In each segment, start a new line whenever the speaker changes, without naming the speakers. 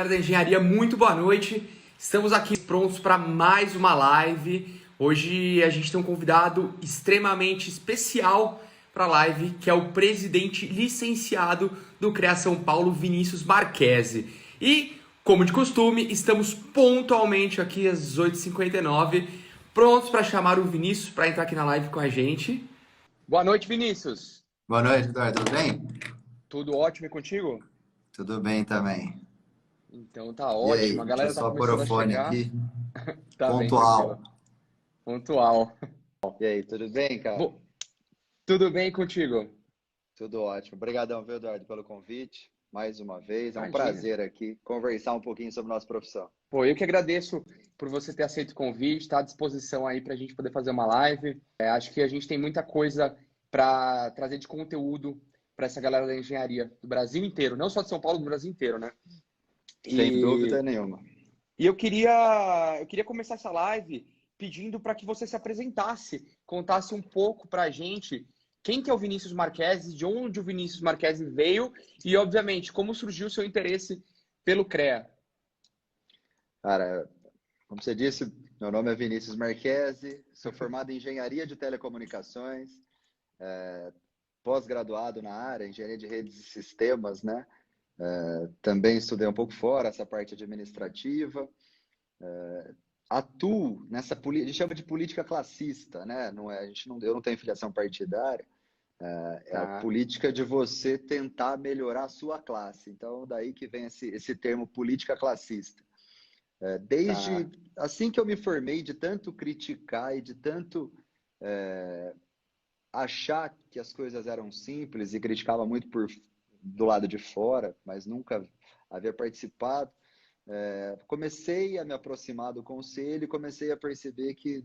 galera da engenharia, muito boa noite. Estamos aqui prontos para mais uma live. Hoje a gente tem um convidado extremamente especial para a live, que é o presidente licenciado do CREA São Paulo, Vinícius Marchese. E, como de costume, estamos pontualmente aqui às 8h59, prontos para chamar o Vinícius para entrar aqui na live com a gente.
Boa noite, Vinícius.
Boa noite, Eduardo. Tudo bem?
Tudo ótimo e contigo?
Tudo bem também.
Então tá
E aí,
ótimo. A
deixa eu
galera tá
só pôr o
começando a
fone
chegar.
aqui.
Tá bem, tranquilo.
Pontual.
Pontual.
E aí, tudo bem, cara?
Bom, tudo bem contigo?
Tudo ótimo. Obrigadão, viu, Eduardo, pelo convite. Mais uma vez, é um
Imagina.
prazer aqui conversar um pouquinho sobre nossa profissão.
Pô, eu que agradeço por você ter aceito o convite, tá à disposição aí pra gente poder fazer uma live. Acho que a gente tem muita coisa para trazer de conteúdo para essa galera da engenharia do Brasil inteiro, não só de São Paulo, do Brasil inteiro, né?
Sem
E
dúvida nenhuma.
E eu queria começar essa live pedindo para que você se apresentasse, contasse um pouco para a gente quem que é o Vinícius Marchese, de onde o Vinícius Marchese veio e, obviamente, como surgiu o seu interesse pelo CREA.
Cara, como você disse, meu nome é Vinícius Marchese, sou formado em Engenharia de Telecomunicações, pós-graduado na área, Engenharia de Redes e Sistemas, né? Também estudei um pouco fora essa parte administrativa. Atuo nessa política, a gente chama de política classista, né? Não é, eu não tenho filiação partidária, é a
Tá,
política de você tentar melhorar a sua classe. Então, daí que vem esse termo política classista.
tá.
Desde assim que eu me formei, de tanto criticar e de tanto achar que as coisas eram simples e criticava muito do lado de fora, mas nunca havia participado. Comecei a me aproximar do conselho e comecei a perceber que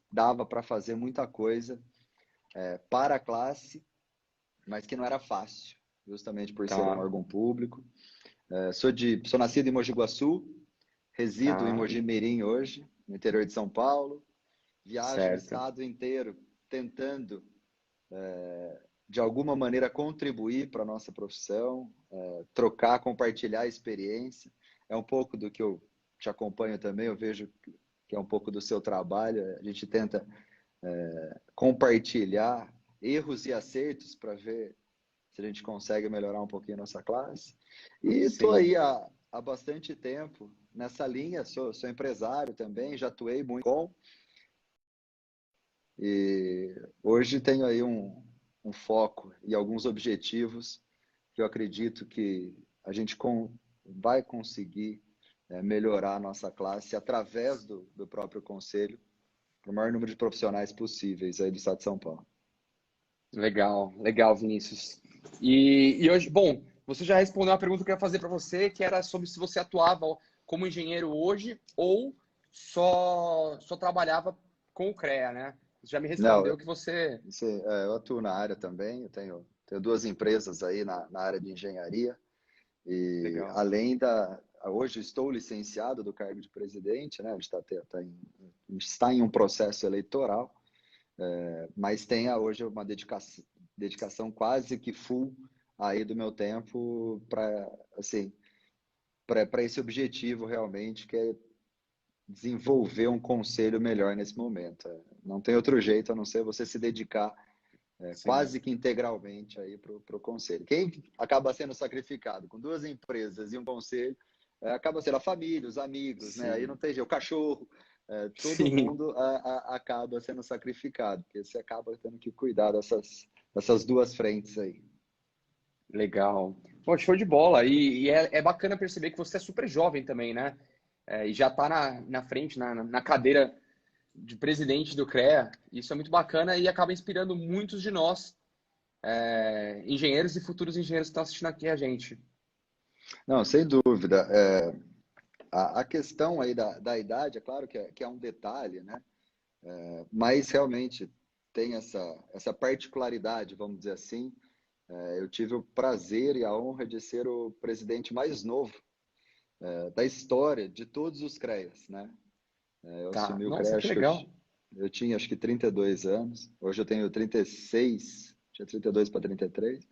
dava para fazer muita coisa para a classe, mas que não era fácil, justamente por ser um
Tá,
órgão público. Sou nascido em Mogi Guaçu, resido em
tá,
Mogi Mirim hoje, no interior de São Paulo. Viajo o
certo.
estado inteiro tentando, de alguma maneira, contribuir para a nossa profissão, trocar, compartilhar a experiência. É um pouco do que eu te acompanho também, eu vejo que é um pouco do seu trabalho. A gente tenta compartilhar erros e acertos para ver se a gente consegue melhorar um pouquinho a nossa classe. E estou
Sim.
aí há bastante tempo nessa linha, sou empresário também, já atuei muito com. E hoje tenho aí um foco e alguns objetivos que eu acredito que a gente vai conseguir melhorar a nossa classe através do próprio conselho, para o maior número de profissionais possíveis aí do estado de São Paulo.
Legal, legal, Vinícius. E hoje, bom, você já respondeu uma pergunta que eu ia fazer para você, que era sobre se você atuava como engenheiro hoje ou só trabalhava com o CREA, né? Você já me
Não,
respondeu que você...
eu atuo na área também, eu tenho duas empresas aí na área de engenharia, e
Legal.
além hoje estou licenciado do cargo de presidente, né? A gente está em um processo eleitoral, mas tenho hoje uma dedicação quase que full aí do meu tempo para assim, para esse objetivo realmente, que é desenvolver um conselho melhor nesse momento. Não tem outro jeito a não ser você se dedicar
Sim.
quase que integralmente aí para o conselho. Quem acaba sendo sacrificado com duas empresas e um conselho, acaba sendo a família, os amigos, né? Aí não
Sim.
tem jeito, o cachorro, todo
Sim.
mundo acaba sendo sacrificado, porque você acaba tendo que cuidar dessas duas frentes aí.
Legal. Pô, show de bola. E é bacana perceber que você é super jovem também, né? E já está na frente, na cadeira de presidente do CREA. Isso é muito bacana e acaba inspirando muitos de nós, engenheiros e futuros engenheiros que estão assistindo aqui a gente.
Não, sem dúvida. A questão aí da idade, é claro que é um detalhe, né? Mas realmente tem essa particularidade, vamos dizer assim. Eu tive o prazer e a honra de ser o presidente mais novo da história de todos os CREAs, né? Eu
Tá.
assumi o
Nossa,
CREA,
que
acho que
legal.
eu tinha acho que 32 anos, hoje eu tenho 36, tinha 32 para 33.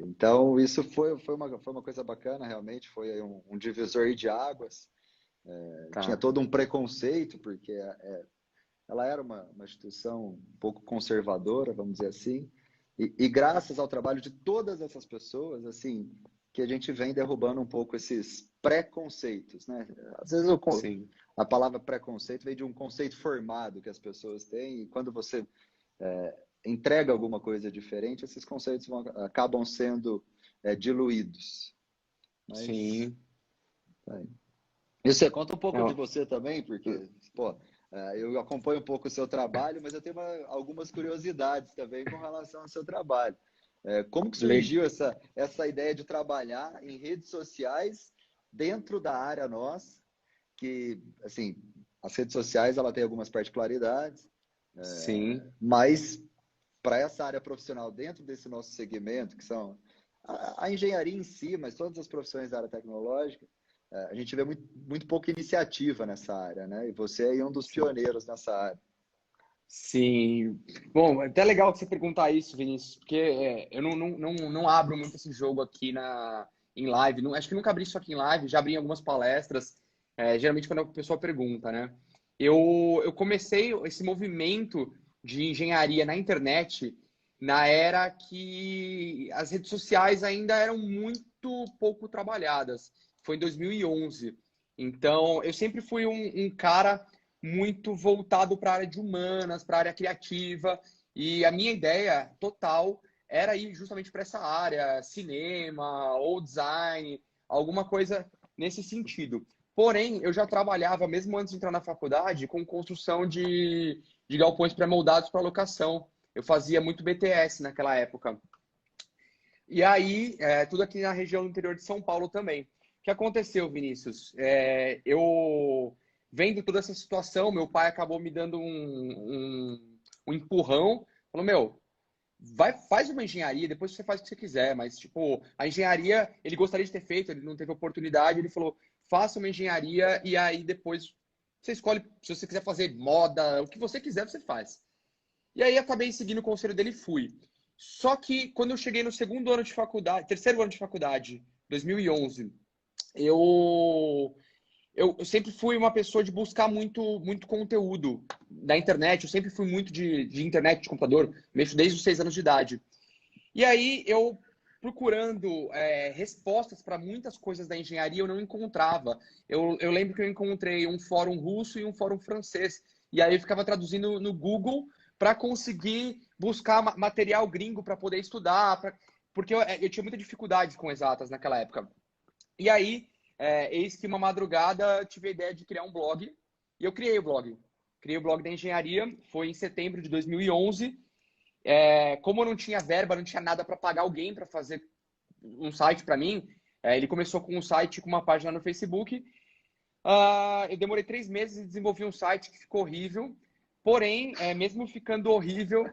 Então, isso foi uma coisa bacana, realmente, foi aí um divisor de águas. Tinha
Tá.
todo um preconceito, porque ela era uma instituição um pouco conservadora, vamos dizer assim, e graças ao trabalho de todas essas pessoas, assim, que a gente vem derrubando um pouco esses preconceitos, né? Às vezes
Sim.
a palavra preconceito vem de um conceito formado que as pessoas têm, e quando você entrega alguma coisa diferente, esses conceitos acabam sendo diluídos. Mas,
Sim.
e você conta um pouco de
Não.
você também, porque, pô, eu acompanho um pouco o seu trabalho, mas eu tenho algumas curiosidades também com relação ao seu trabalho. Como que
Le-
surgiu essa ideia de trabalhar em redes sociais dentro da área nossa, que, assim, as redes sociais, ela tem algumas particularidades,
Sim.
mas para essa área profissional dentro desse nosso segmento, que são a engenharia em si, mas todas as profissões da área tecnológica, a gente vê muito pouca iniciativa nessa área, né? E você é um dos
Sim.
pioneiros nessa área.
Sim. Bom, é até legal você perguntar isso, Vinícius, porque eu não abro muito esse jogo aqui em live. Não, acho que nunca abri isso aqui em live, já abri em algumas palestras, geralmente quando a pessoa pergunta, né? Eu comecei esse movimento de engenharia na internet na era que as redes sociais ainda eram muito pouco trabalhadas. Foi em 2011. Então, eu sempre fui um cara muito voltado para a área de humanas, para a área criativa, e a minha ideia total era ir justamente para essa área, cinema ou design, alguma coisa nesse sentido. Porém, eu já trabalhava, mesmo antes de entrar na faculdade, com construção de galpões pré-moldados para locação. Eu fazia muito BTS naquela época. E aí, tudo aqui na região do interior de São Paulo também. O que aconteceu, Vinícius? Eu vendo toda essa situação, meu pai acabou me dando um empurrão. Falou, meu, faz uma engenharia, depois você faz o que você quiser. Mas, tipo, a engenharia, ele gostaria de ter feito, ele não teve oportunidade. Ele falou, faça uma engenharia e aí depois você escolhe, se você quiser fazer moda, o que você quiser, você faz. E aí acabei seguindo o conselho dele e fui. Só que quando eu cheguei no segundo ano de faculdade, terceiro ano de faculdade, 2011, eu, eu sempre fui uma pessoa de buscar muito conteúdo da internet. Eu sempre fui muito de internet, de computador, mexo desde os 6 anos de idade. E aí eu procurando respostas para muitas coisas da engenharia, eu não encontrava. Eu lembro que eu encontrei um fórum russo e um fórum francês. E aí eu ficava traduzindo no Google para conseguir buscar material gringo para poder estudar, porque eu tinha muita dificuldade com exatas naquela época. E aí, eis que uma madrugada tive a ideia de criar um blog, e eu criei o blog. Criei o blog da engenharia, foi em setembro de 2011. Como eu não tinha verba, não tinha nada para pagar alguém para fazer um site para mim, ele começou com um site, com uma página no Facebook. Eu demorei 3 meses e desenvolvi um site que ficou horrível. Porém, mesmo ficando horrível,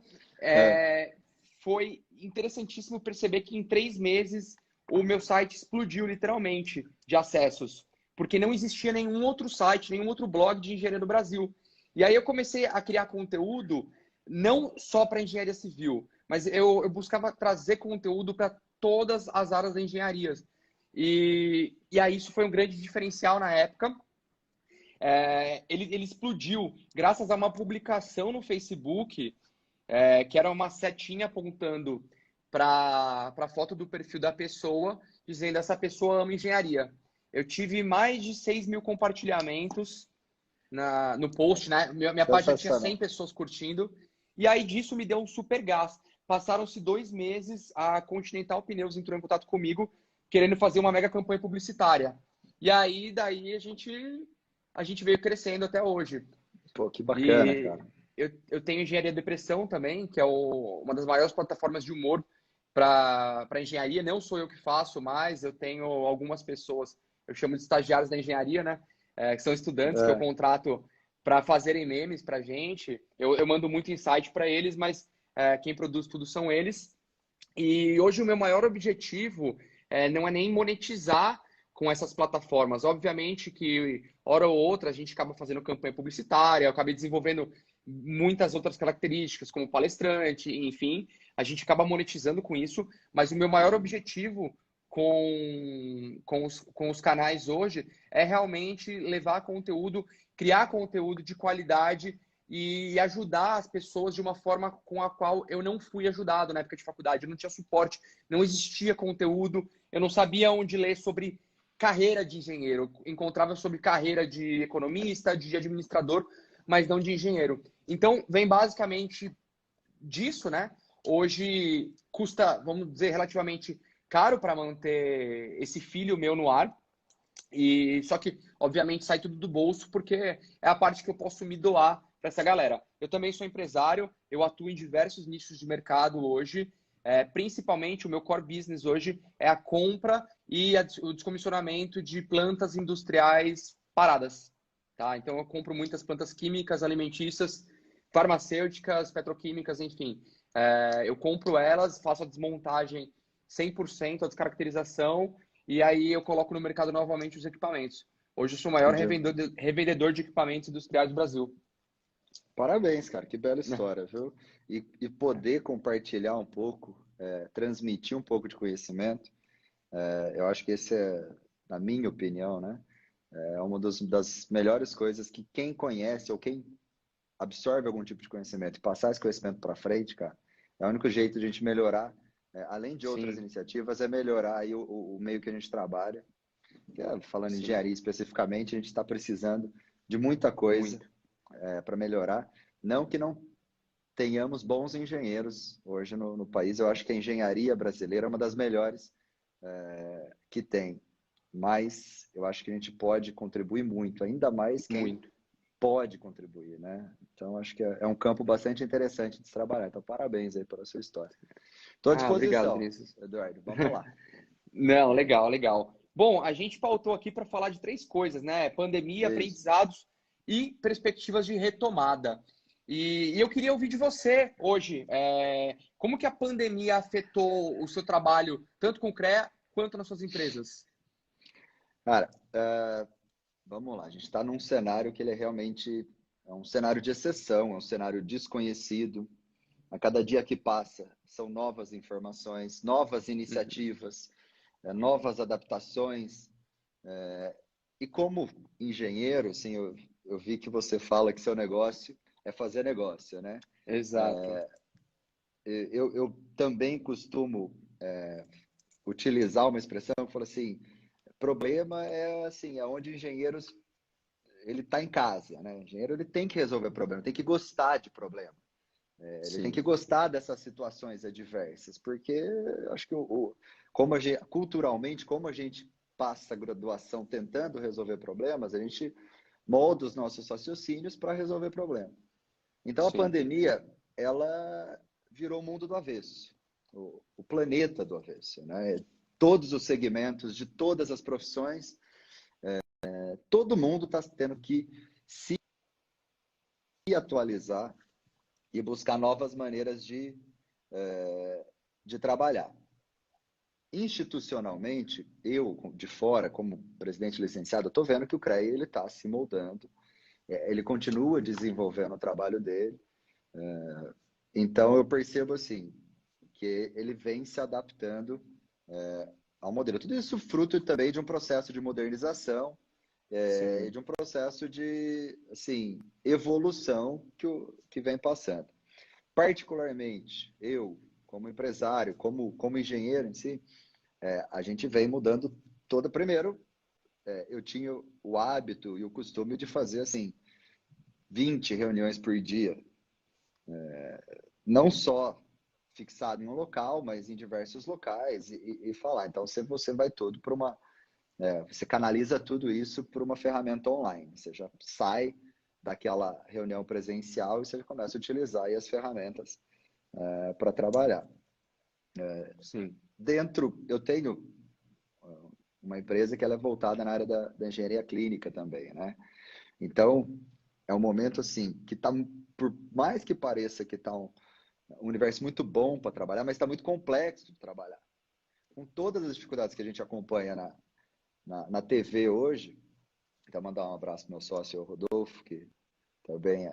É,
foi interessantíssimo perceber que em 3 meses o meu site explodiu literalmente de acessos, porque não existia nenhum outro site, nenhum outro blog de engenharia no Brasil. E aí eu comecei a criar conteúdo não só para engenharia civil, mas eu buscava trazer conteúdo para todas as áreas da engenharia. E aí isso foi um grande diferencial na época. Ele explodiu graças a uma publicação no Facebook, que era uma setinha apontando para a foto do perfil da pessoa, dizendo essa pessoa ama engenharia. Eu tive mais de 6 mil compartilhamentos no post, né? Minha página tinha 100
sensacional.
pessoas curtindo, e aí disso me deu um super gás. Passaram-se 2 meses, a Continental Pneus entrou em contato comigo, querendo fazer uma mega campanha publicitária. E aí, daí a gente veio crescendo até hoje.
Pô, que bacana,
E
cara.
eu tenho Engenharia Depressão também, que é uma das maiores plataformas de humor para engenharia. Não sou eu que faço, mas eu tenho algumas pessoas, eu chamo de estagiários da engenharia, né? Que são estudantes que eu
É,
contrato para fazerem memes para gente. Eu mando muito insight para eles, mas quem produz tudo são eles. E hoje o meu maior objetivo não é nem monetizar com essas plataformas. Obviamente que, hora ou outra, a gente acaba fazendo campanha publicitária, eu acabei desenvolvendo muitas outras características, como palestrante, enfim. a gente acaba monetizando com isso, mas o meu maior objetivo com os canais hoje é realmente levar conteúdo, criar conteúdo de qualidade e ajudar as pessoas de uma forma com a qual eu não fui ajudado na época de faculdade. Eu não tinha suporte, não existia conteúdo, eu não sabia onde ler sobre carreira de engenheiro. Eu encontrava sobre carreira de economista, de administrador, mas não de engenheiro. Então, vem basicamente disso, né? Hoje custa, vamos dizer, relativamente caro para manter esse filho meu no ar. E só que, obviamente, sai tudo do bolso porque é a parte que eu posso me doar para essa galera. Eu também sou empresário, eu atuo em diversos nichos de mercado hoje. Principalmente o meu core business hoje é a compra e o descomissionamento de plantas industriais paradas. Tá? Então eu compro muitas plantas químicas, alimentícias, farmacêuticas, petroquímicas, enfim. Eu compro elas, faço a desmontagem 100%, a descaracterização, e aí eu coloco no mercado novamente os equipamentos. Hoje eu sou o maior
Entendi.
revendedor de equipamentos industriais do Brasil.
Parabéns, cara, que bela história, viu? E poder compartilhar um pouco, transmitir um pouco de conhecimento, eu acho que esse é, na minha opinião, né, é uma das melhores coisas que quem conhece ou quem absorve algum tipo de conhecimento e passar esse conhecimento para frente, cara, é o único jeito de a gente melhorar, além de outras
Sim,
iniciativas, é melhorar aí o meio que a gente trabalha. Falando em
sim,
engenharia especificamente, a gente está precisando de muita coisa
muito.
para melhorar. Não que não tenhamos bons engenheiros hoje no país. Eu acho que a engenharia brasileira é uma das melhores que tem. Mas eu acho que a gente pode contribuir muito, ainda mais quem
Muito.
pode contribuir, né? Então, acho que é um campo bastante interessante de se trabalhar. Então, parabéns aí pela sua história. Estou à
Ah, obrigado,
disposição,
Vinícius.
Eduardo. Vamos lá.
Não, legal, legal. Bom, a gente pautou aqui para falar de três coisas, né? Pandemia,
Isso.
aprendizados e perspectivas de retomada. E eu queria ouvir de você hoje, como que a pandemia afetou o seu trabalho, tanto com o CREA quanto nas suas empresas?
Cara, vamos lá. A gente está num cenário que ele é realmente um cenário de exceção, é um cenário desconhecido. A cada dia que passa, são novas informações, novas
Uhum.
iniciativas, novas adaptações. E como engenheiro, assim, eu vi que você fala que seu negócio é fazer negócio, né?
Exato.
Eu também costumo utilizar uma expressão que fala assim, problema é assim, onde engenheiros ele está em casa, né? O engenheiro ele tem que resolver problema, tem que gostar de problema. Ele tem
Sim,
que gostar dessas situações adversas, porque eu acho que como culturalmente, como a gente passa a graduação tentando resolver problemas, a gente molda os nossos raciocínios para resolver problemas. Então a
sim,
pandemia, ela virou o mundo do avesso, o planeta do avesso, né? Todos os segmentos, de todas as profissões, todo mundo está tendo que se atualizar e buscar novas maneiras de trabalhar. Institucionalmente, eu de fora, como presidente licenciado, estou vendo que o CREA ele está se moldando, ele continua desenvolvendo o trabalho dele. Então eu percebo assim que ele vem se adaptando ao modelo. Tudo isso fruto também de um processo de modernização e
sim,
de um processo de assim evolução que vem passando. Particularmente eu, como empresário, como engenheiro em si, a gente vem mudando todo. Primeiro, eu tinha o hábito e o costume de fazer assim 20 reuniões por dia, não só fixado em um local, mas em diversos locais e falar. Então você vai todo para você canaliza tudo isso para uma ferramenta online. Você já sai daquela reunião presencial e você começa a utilizar aí as ferramentas para trabalhar.
sim,
Eu tenho uma empresa que ela é voltada na área da engenharia clínica também, né? Então, é um momento assim que está, por mais que pareça que está um universo muito bom para trabalhar, mas está muito complexo de trabalhar. Com todas as dificuldades que a gente acompanha na TV hoje, então mandar um abraço para meu sócio Rodolfo, que também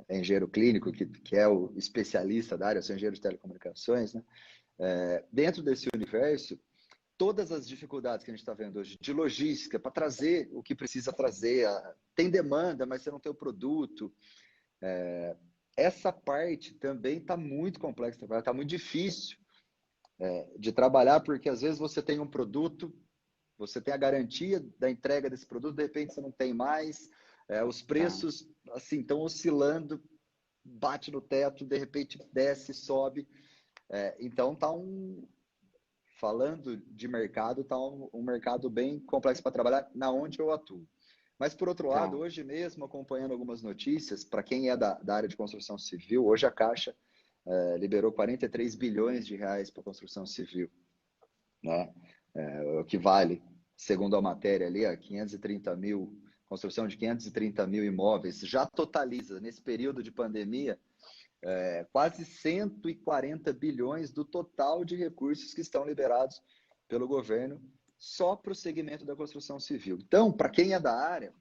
é engenheiro clínico, que é o especialista da área, eu sou engenheiro de telecomunicações, né? Dentro desse universo, todas as dificuldades que a gente está vendo hoje de logística, para trazer o que precisa trazer, tem demanda, mas você não tem o produto. Essa parte também está muito complexa, está muito difícil de trabalhar, porque às vezes você tem um produto, você tem a garantia da entrega desse produto, de repente você não tem mais, os preços assim estão oscilando, bate no teto, de repente desce, sobe. Então falando de mercado, está um mercado bem complexo para trabalhar na onde eu atuo. Mas, por outro lado, hoje mesmo, acompanhando algumas notícias, para quem é da área de construção civil, hoje a Caixa liberou 43 bilhões de reais para a construção civil, né? O que vale, segundo a matéria ali, a 530 mil, construção de 530 mil imóveis, já totaliza, nesse período de pandemia, quase 140 bilhões do total de recursos que estão liberados pelo governo só para o segmento da construção civil. Então, para quem é da área,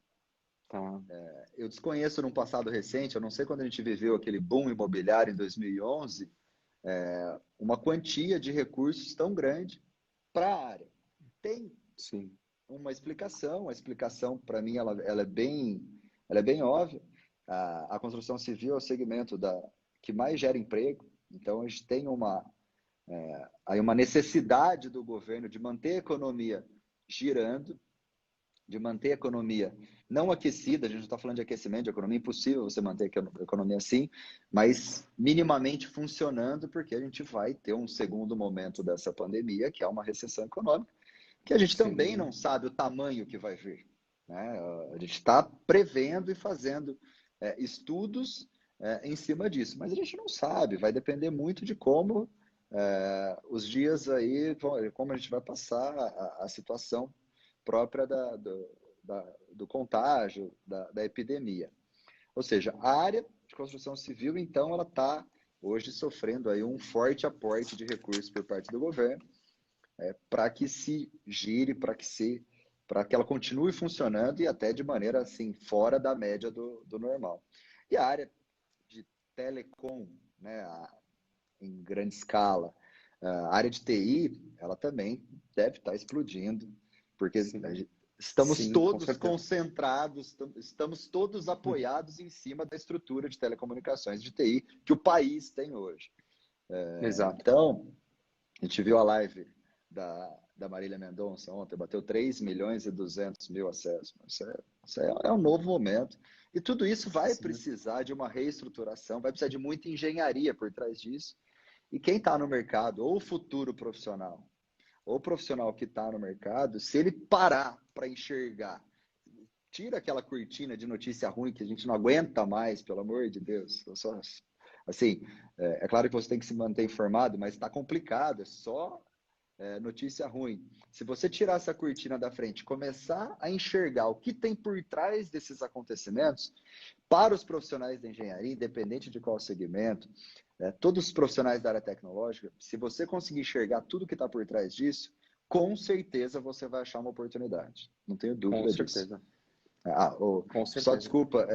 eu desconheço num passado recente, eu não sei quando a gente viveu aquele boom imobiliário em 2011, uma quantia de recursos tão grande para a área. Tem uma explicação, a explicação para mim ela é bem óbvia. A construção civil é o segmento que mais gera emprego, então a gente tem aí uma necessidade do governo de manter a economia girando, de manter a economia não aquecida, a gente não está falando de aquecimento de economia, impossível você manter a economia assim, mas minimamente funcionando, porque a gente vai ter um segundo momento dessa pandemia, que é uma recessão econômica, que a gente também não sabe o tamanho que vai vir, né? A gente está prevendo e fazendo estudos em cima disso, mas a gente não sabe, vai depender muito de como os dias aí, como a gente vai passar a situação própria do contágio, da epidemia. Ou seja, a área de construção civil, então, ela está hoje sofrendo aí um forte aporte de recursos por parte do governo, para que se gire, para que ela continue funcionando e até de maneira assim, fora da média do normal. E a área de telecom, né, em grande escala, a área de TI, ela também deve estar explodindo, porque estamos todos concentrados, estamos todos apoiados em cima da estrutura de telecomunicações de TI que o país tem hoje.
Exato.
Então, a gente viu a live da Marília Mendonça ontem, bateu 3 milhões e 200 mil acessos. Isso é um novo momento. E tudo isso vai precisar de uma reestruturação, vai precisar de muita engenharia por trás disso. E quem está no mercado, ou o futuro profissional, ou o profissional que está no mercado, se ele parar para enxergar, tira aquela cortina de notícia ruim que a gente não aguenta mais, pelo amor de Deus. Assim, é claro que você tem que se manter informado, mas está complicado, é só notícia ruim. Se você tirar essa cortina da frente, começar a enxergar o que tem por trás desses acontecimentos, para os profissionais da engenharia, independente de qual segmento, todos os profissionais da área tecnológica, se você conseguir enxergar tudo que está por trás disso, com certeza você vai achar uma oportunidade. Não tenho dúvida disso. Com certeza. Só desculpa,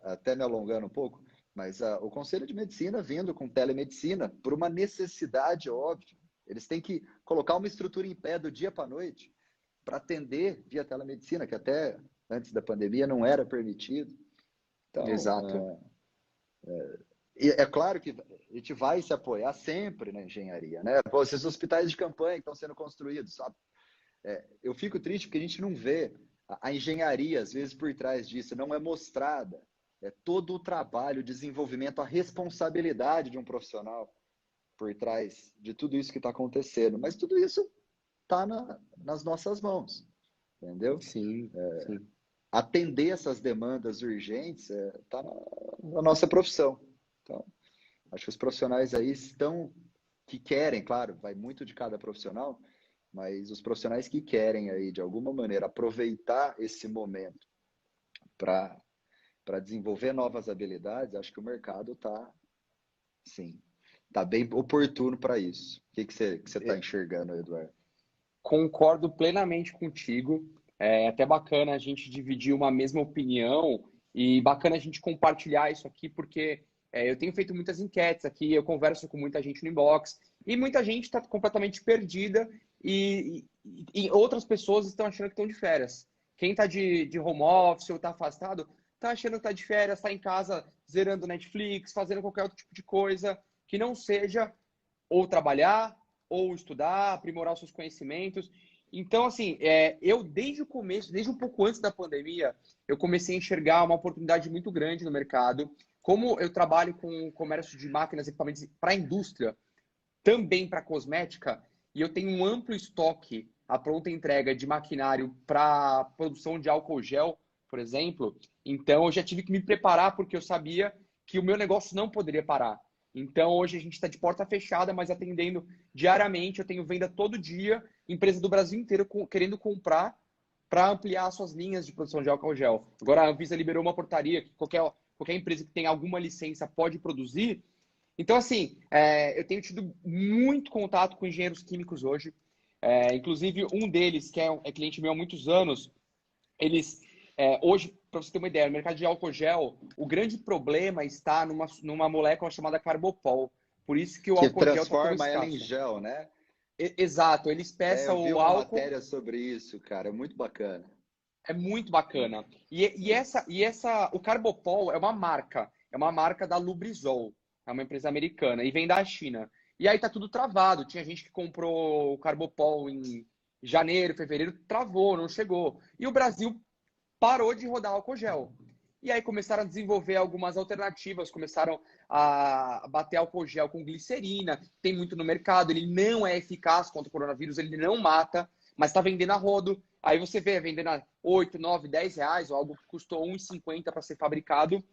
até me alongando um pouco, mas o Conselho de Medicina vindo com telemedicina por uma necessidade óbvia. Eles têm que colocar uma estrutura em pé do dia para a noite para atender via telemedicina, que até antes da pandemia não era permitido. Então,
exato.
É claro que a gente vai se apoiar sempre na engenharia, né? Esses hospitais de campanha que estão sendo construídos, sabe? Eu fico triste porque a gente não vê a engenharia, às vezes, por trás disso, não é mostrada. Todo o trabalho, o desenvolvimento, a responsabilidade de um profissional por trás de tudo isso que está acontecendo. Mas tudo isso está nas nossas mãos, entendeu?
Sim.
Atender essas demandas urgentes está na nossa profissão. Então, acho que os profissionais aí que querem, claro, vai muito de cada profissional, mas os profissionais que querem aí, de alguma maneira, aproveitar esse momento para desenvolver novas habilidades, acho que o mercado está bem oportuno para isso. O que você está enxergando, Eduardo?
Concordo plenamente contigo. É até bacana a gente dividir uma mesma opinião E bacana a gente compartilhar isso aqui, porque eu tenho feito muitas enquetes aqui, eu converso com muita gente no inbox, e muita gente está completamente perdida e outras pessoas estão achando que estão de férias. Quem está de home office ou está afastado, está achando que está de férias, está em casa zerando Netflix, fazendo qualquer outro tipo de coisa que não seja ou trabalhar, ou estudar, aprimorar os seus conhecimentos. Então, assim, eu desde o começo, desde um pouco antes da pandemia, eu comecei a enxergar uma oportunidade muito grande no mercado. Como eu trabalho com comércio de máquinas e equipamentos para a indústria, também para cosmética, e eu tenho um amplo estoque, a pronta entrega de maquinário para produção de álcool gel, por exemplo, então eu já tive que me preparar porque eu sabia que o meu negócio não poderia parar. Então hoje a gente está de porta fechada, mas atendendo diariamente, eu tenho venda todo dia, empresa do Brasil inteiro querendo comprar para ampliar suas linhas de produção de álcool gel. Agora a Anvisa liberou uma portaria que qualquer empresa que tenha alguma licença pode produzir. Então, assim, eu tenho tido muito contato com engenheiros químicos hoje. Inclusive, um deles, que é cliente meu há muitos anos, eles, hoje, para você ter uma ideia, no mercado de álcool gel, o grande problema está numa molécula chamada carbopol. Por isso que o
Que
álcool gel está tão
transforma ela em
escasso.
gel, né?
Exato, ele espessa
Eu vi
o
uma
álcool.
matéria sobre isso, cara, é muito bacana.
É muito bacana. O Carbopol é uma marca da Lubrizol, é uma empresa americana e vem da China. E aí tá tudo travado. Tinha gente que comprou o Carbopol em janeiro, fevereiro, travou, não chegou. E o Brasil parou de rodar álcool gel. E aí começaram a desenvolver algumas alternativas, começaram a bater álcool gel com glicerina, tem muito no mercado, ele não é eficaz contra o coronavírus, ele não mata, mas está vendendo a rodo. Aí você vê vendendo a 8, 9, 10 reais, ou algo que custou 1,50 para ser fabricado.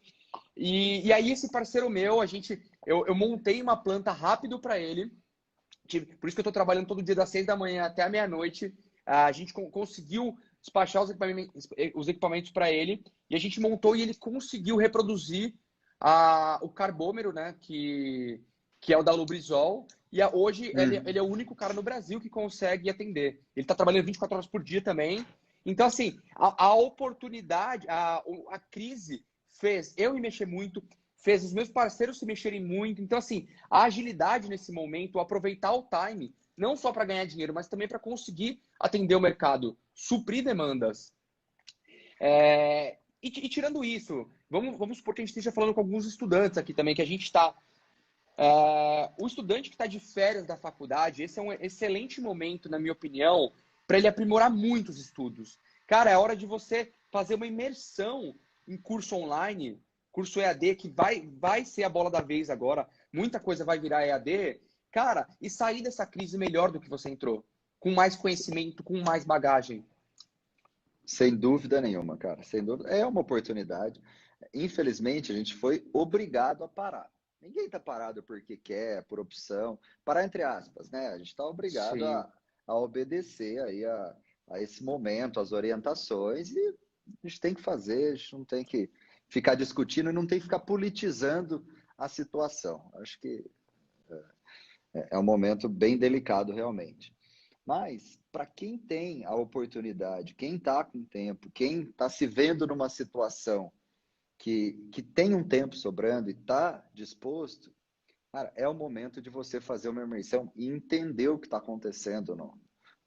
E aí esse parceiro meu, eu montei uma planta rápido para ele, por isso que eu estou trabalhando todo dia das 6 da manhã até a meia-noite. A gente conseguiu despachar os equipamentos para ele e a gente montou e ele conseguiu reproduzir o carbômero, né, que é o da Lubrizol. E hoje ele é o único cara no Brasil que consegue atender. Ele está trabalhando 24 horas por dia também. Então, assim, a oportunidade, a crise fez eu me mexer muito, fez os meus parceiros se mexerem muito. Então, assim, a agilidade nesse momento, aproveitar o time, não só para ganhar dinheiro, mas também para conseguir atender o mercado, suprir demandas. E tirando isso, vamos supor que a gente esteja falando com alguns estudantes aqui também, que a gente está. O estudante que está de férias da faculdade, esse é um excelente momento, na minha opinião, para ele aprimorar muito os estudos. Cara, é hora de você fazer uma imersão em curso online, curso EAD, que vai ser a bola da vez agora. Muita coisa vai virar EAD. Cara, e sair dessa crise melhor do que você entrou. Com mais conhecimento, com mais bagagem.
Sem dúvida nenhuma, cara. Sem dúvida. É uma oportunidade. Infelizmente, a gente foi obrigado a parar. Ninguém está parado porque quer, por opção. Parar entre aspas, né? A gente está obrigado
Sim,
a obedecer aí a esse momento, as orientações, e a gente tem que fazer, a gente não tem que ficar discutindo e não tem que ficar politizando a situação. Acho que é um momento bem delicado, realmente. Mas, para quem tem a oportunidade, quem está com tempo, quem está se vendo numa situação que tem um tempo sobrando e está disposto, cara, é o momento de você fazer uma imersão e entender o que está acontecendo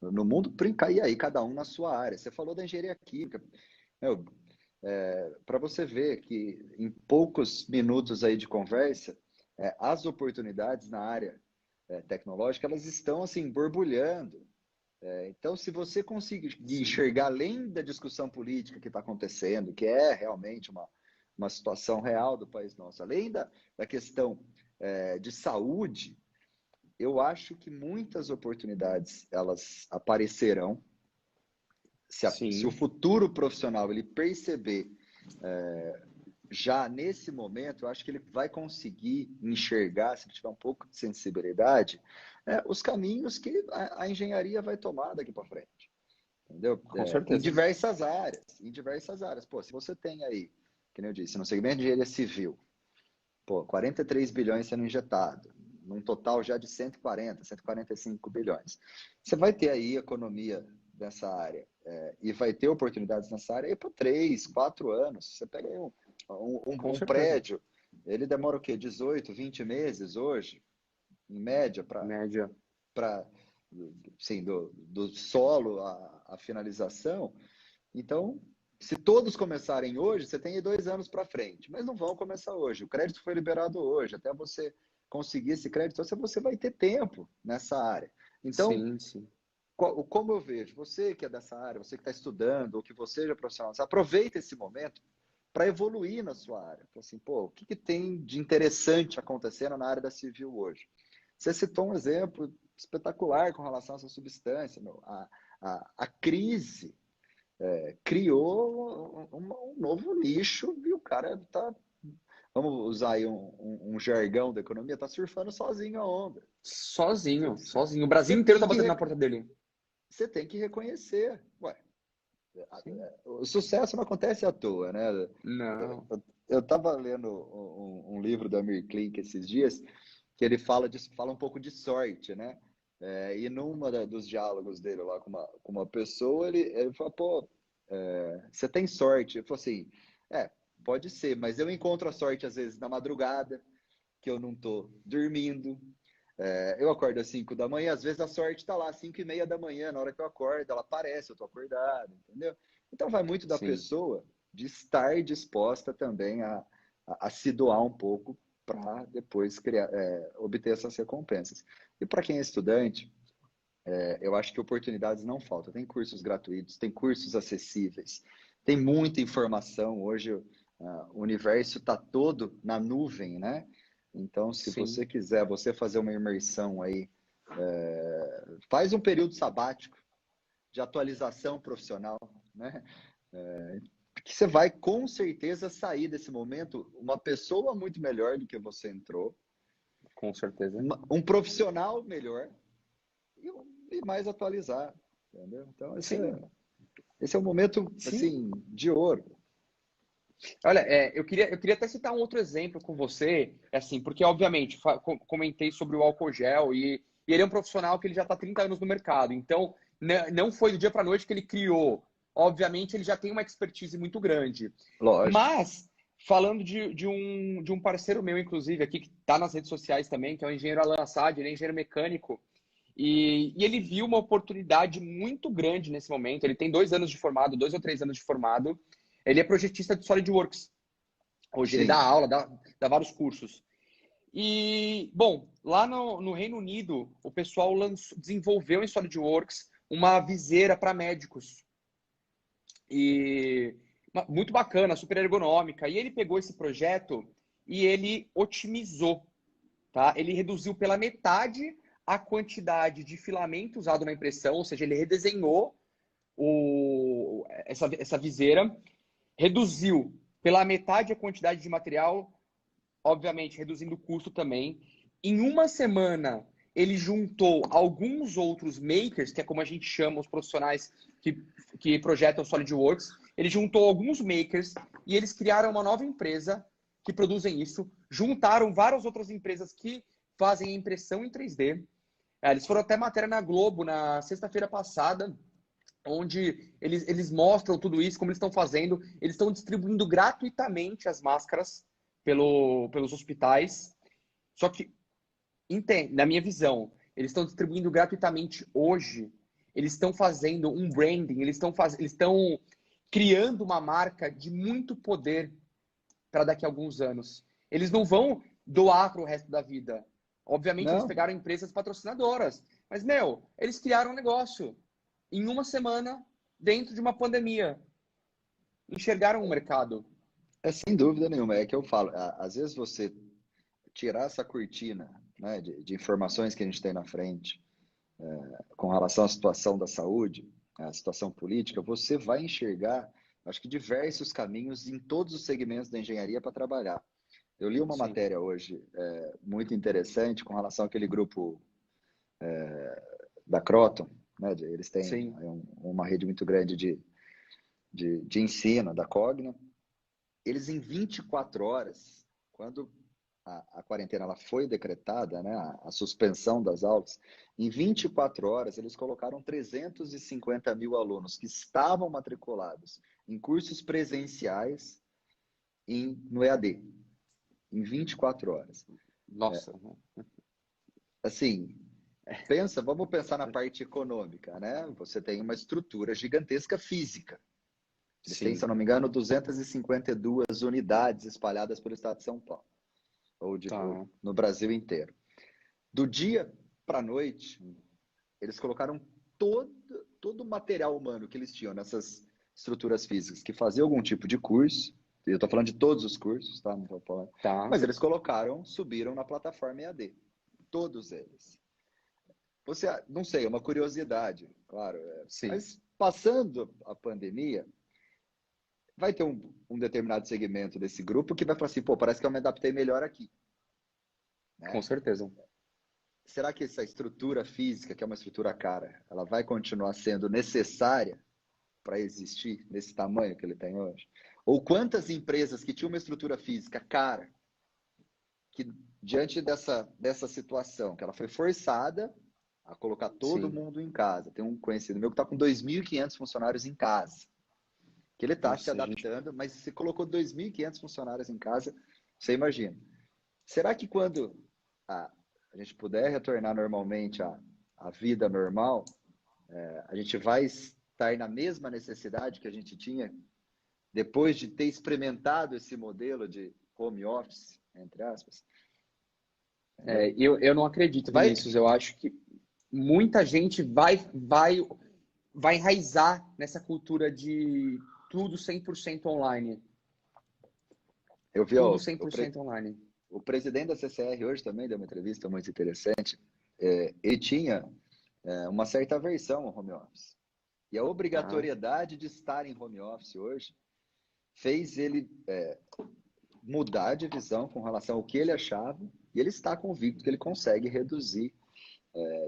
no mundo, e aí cada um na sua área. Você falou da engenharia química. Para você ver que em poucos minutos aí de conversa, as oportunidades na área tecnológica, elas estão assim borbulhando. Então, se você conseguir
sim.
enxergar além da discussão política que está acontecendo, que é realmente uma situação real do país nosso, além da questão de saúde, eu acho que muitas oportunidades elas aparecerão. Se o
Sim,
futuro profissional ele perceber já nesse momento, eu acho que ele vai conseguir enxergar, se ele tiver um pouco de sensibilidade, os caminhos que a engenharia vai tomar daqui para frente. Entendeu?
com
Em
certeza.
diversas áreas. Em diversas áreas. Pô, se você tem aí, que nem eu disse, no segmento de engenharia civil, pô, 43 bilhões sendo injetado, num total já de 140, 145 bilhões. Você vai ter aí economia nessa área e vai ter oportunidades nessa área aí para 3, 4 anos. Você pega aí
Com
um
certeza.
prédio, ele demora o quê? 18, 20 meses hoje, em média,
Média.
sim, do solo à finalização. Então, se todos começarem hoje, você tem aí 2 anos para frente, mas não vão começar hoje. O crédito foi liberado hoje, até você conseguir esse crédito, você vai ter tempo nessa área. Então,
Sim, sim.
como eu vejo, você que é dessa área, você que está estudando, ou que você já é profissional, você aproveita esse momento para evoluir na sua área. Então, assim, pô, o que tem de interessante acontecendo na área da civil hoje? Você citou um exemplo espetacular com relação a essa substância. Meu. A crise criou um novo nicho e o cara está, vamos usar aí um jargão da economia, está surfando sozinho a onda.
Sozinho,
Você
sozinho. O Brasil
você
inteiro
tem
tá
que,
batendo na porta dele.
você tem que reconhecer. Ué,
Sim.
o sucesso não acontece à toa, né?
Não.
Eu estava lendo um livro do Amir Klink esses dias que ele fala um pouco de sorte, né? E dos diálogos dele lá com uma pessoa, ele fala, pô, você tem sorte? Eu falo assim, pode ser, mas eu encontro a sorte às vezes na madrugada, que eu não tô dormindo. Eu acordo às 5 da manhã, às vezes a sorte está lá às 5:30 da manhã, na hora que eu acordo, ela aparece, eu tô acordado, entendeu? Então vai muito da
Sim.
pessoa de estar disposta também a se doar um pouco para depois obter essas recompensas. E para quem é estudante, eu acho que oportunidades não faltam. Tem cursos gratuitos, tem cursos acessíveis, tem muita informação. Hoje o universo está todo na nuvem, né? Então, se
Sim.
você quiser fazer uma imersão aí, faz um período sabático de atualização profissional, né? Que você vai com certeza sair desse momento uma pessoa muito melhor do que você entrou,
Com certeza.
um profissional melhor e mais atualizado, entendeu? Então,
Sim.
esse é um momento,
Sim.
assim, de ouro.
Olha, eu queria até citar um outro exemplo com você, assim, porque obviamente comentei sobre o álcool gel e ele é um profissional que ele já está há 30 anos no mercado, então não foi do dia para a noite que ele criou. Obviamente ele já tem uma expertise muito grande.
Lógico.
Mas, falando de um parceiro meu, inclusive, aqui, que está nas redes sociais também, que é o engenheiro Alan Assad, ele é engenheiro mecânico, e ele viu uma oportunidade muito grande nesse momento. Ele tem 2 anos de formado, 2 ou 3 anos de formado. Ele é projetista de SolidWorks. Hoje ele dá
Sim,
aula, dá vários cursos. E, bom, lá no Reino Unido, o pessoal desenvolveu em SolidWorks uma viseira para médicos. E muito bacana, super ergonômica. E ele pegou esse projeto e ele otimizou, tá? Ele reduziu pela metade a quantidade de filamento usado na impressão, ou seja, ele redesenhou essa viseira, reduziu pela metade a quantidade de material, obviamente reduzindo o custo também. Em uma semana, ele juntou alguns outros makers, que é como a gente chama os profissionais que projetam SolidWorks. Ele juntou alguns makers e eles criaram uma nova empresa que produzem isso. Juntaram várias outras empresas que fazem impressão em 3D. Eles foram até matéria na Globo na sexta-feira passada, onde eles mostram tudo isso, como eles estão fazendo. Eles estão distribuindo gratuitamente as máscaras pelos hospitais. Só que, na minha visão, eles estão distribuindo gratuitamente hoje. Eles estão fazendo um branding, eles estão criando uma marca de muito poder para daqui a alguns anos. Eles não vão doar para o resto da vida. Obviamente, eles
não,
pegaram empresas patrocinadoras. Mas, meu, eles criaram um negócio em uma semana dentro de uma pandemia. Enxergaram o mercado.
sem dúvida nenhuma. É que eu falo, às vezes você tirar essa cortina, né, de informações que a gente tem na frente, com relação à situação da saúde, à situação política, você vai enxergar, acho que diversos caminhos em todos os segmentos da engenharia para trabalhar. Eu li uma
Sim,
matéria hoje muito interessante com relação àquele grupo da Croton, né? Eles têm
sim,
uma rede muito grande de ensino da Cogna. Eles, em 24 horas, quando a quarentena ela foi decretada, né, a suspensão das aulas, em 24 horas eles colocaram 350 mil alunos que estavam matriculados em cursos presenciais no EAD, em 24 horas.
Nossa.
Assim, vamos pensar na parte econômica, né? Você tem uma estrutura gigantesca física. Eles têm, se eu não me engano, 252 unidades espalhadas pelo estado de São Paulo, ou no Brasil inteiro. Do dia para a noite, eles colocaram todo o material humano que eles tinham nessas estruturas físicas, que fazia algum tipo de curso. Eu estou falando de todos os cursos, tá? Não tô falando. Mas eles subiram na plataforma EAD. Todos eles. Não sei, é uma curiosidade, claro. Mas passando a pandemia, vai ter um determinado segmento desse grupo que vai falar assim, pô, parece que eu me adaptei melhor aqui. Né?
Com certeza.
Será que essa estrutura física, que é uma estrutura cara, ela vai continuar sendo necessária para existir nesse tamanho que ele tem hoje? Ou quantas empresas que tinham uma estrutura física cara, que diante dessa situação, que ela foi forçada a colocar todo mundo em casa. Tem um conhecido meu que está com 2.500 funcionários em casa. Que ele está se adaptando, mas se colocou 2.500 funcionários em casa, você imagina. Será que quando a gente puder retornar normalmente à vida normal, a gente vai estar na mesma necessidade que a gente tinha depois de ter experimentado esse modelo de home office, entre aspas?
Eu não acredito, Vinícius. Eu acho que muita gente vai enraizar nessa cultura de tudo 100% online.
Eu vi
tudo 100% online.
O presidente da CCR hoje também deu uma entrevista muito interessante. Ele tinha uma certa aversão ao home office. E a obrigatoriedade de estar em home office hoje fez ele mudar de visão com relação ao que ele achava, e ele está convicto que ele consegue reduzir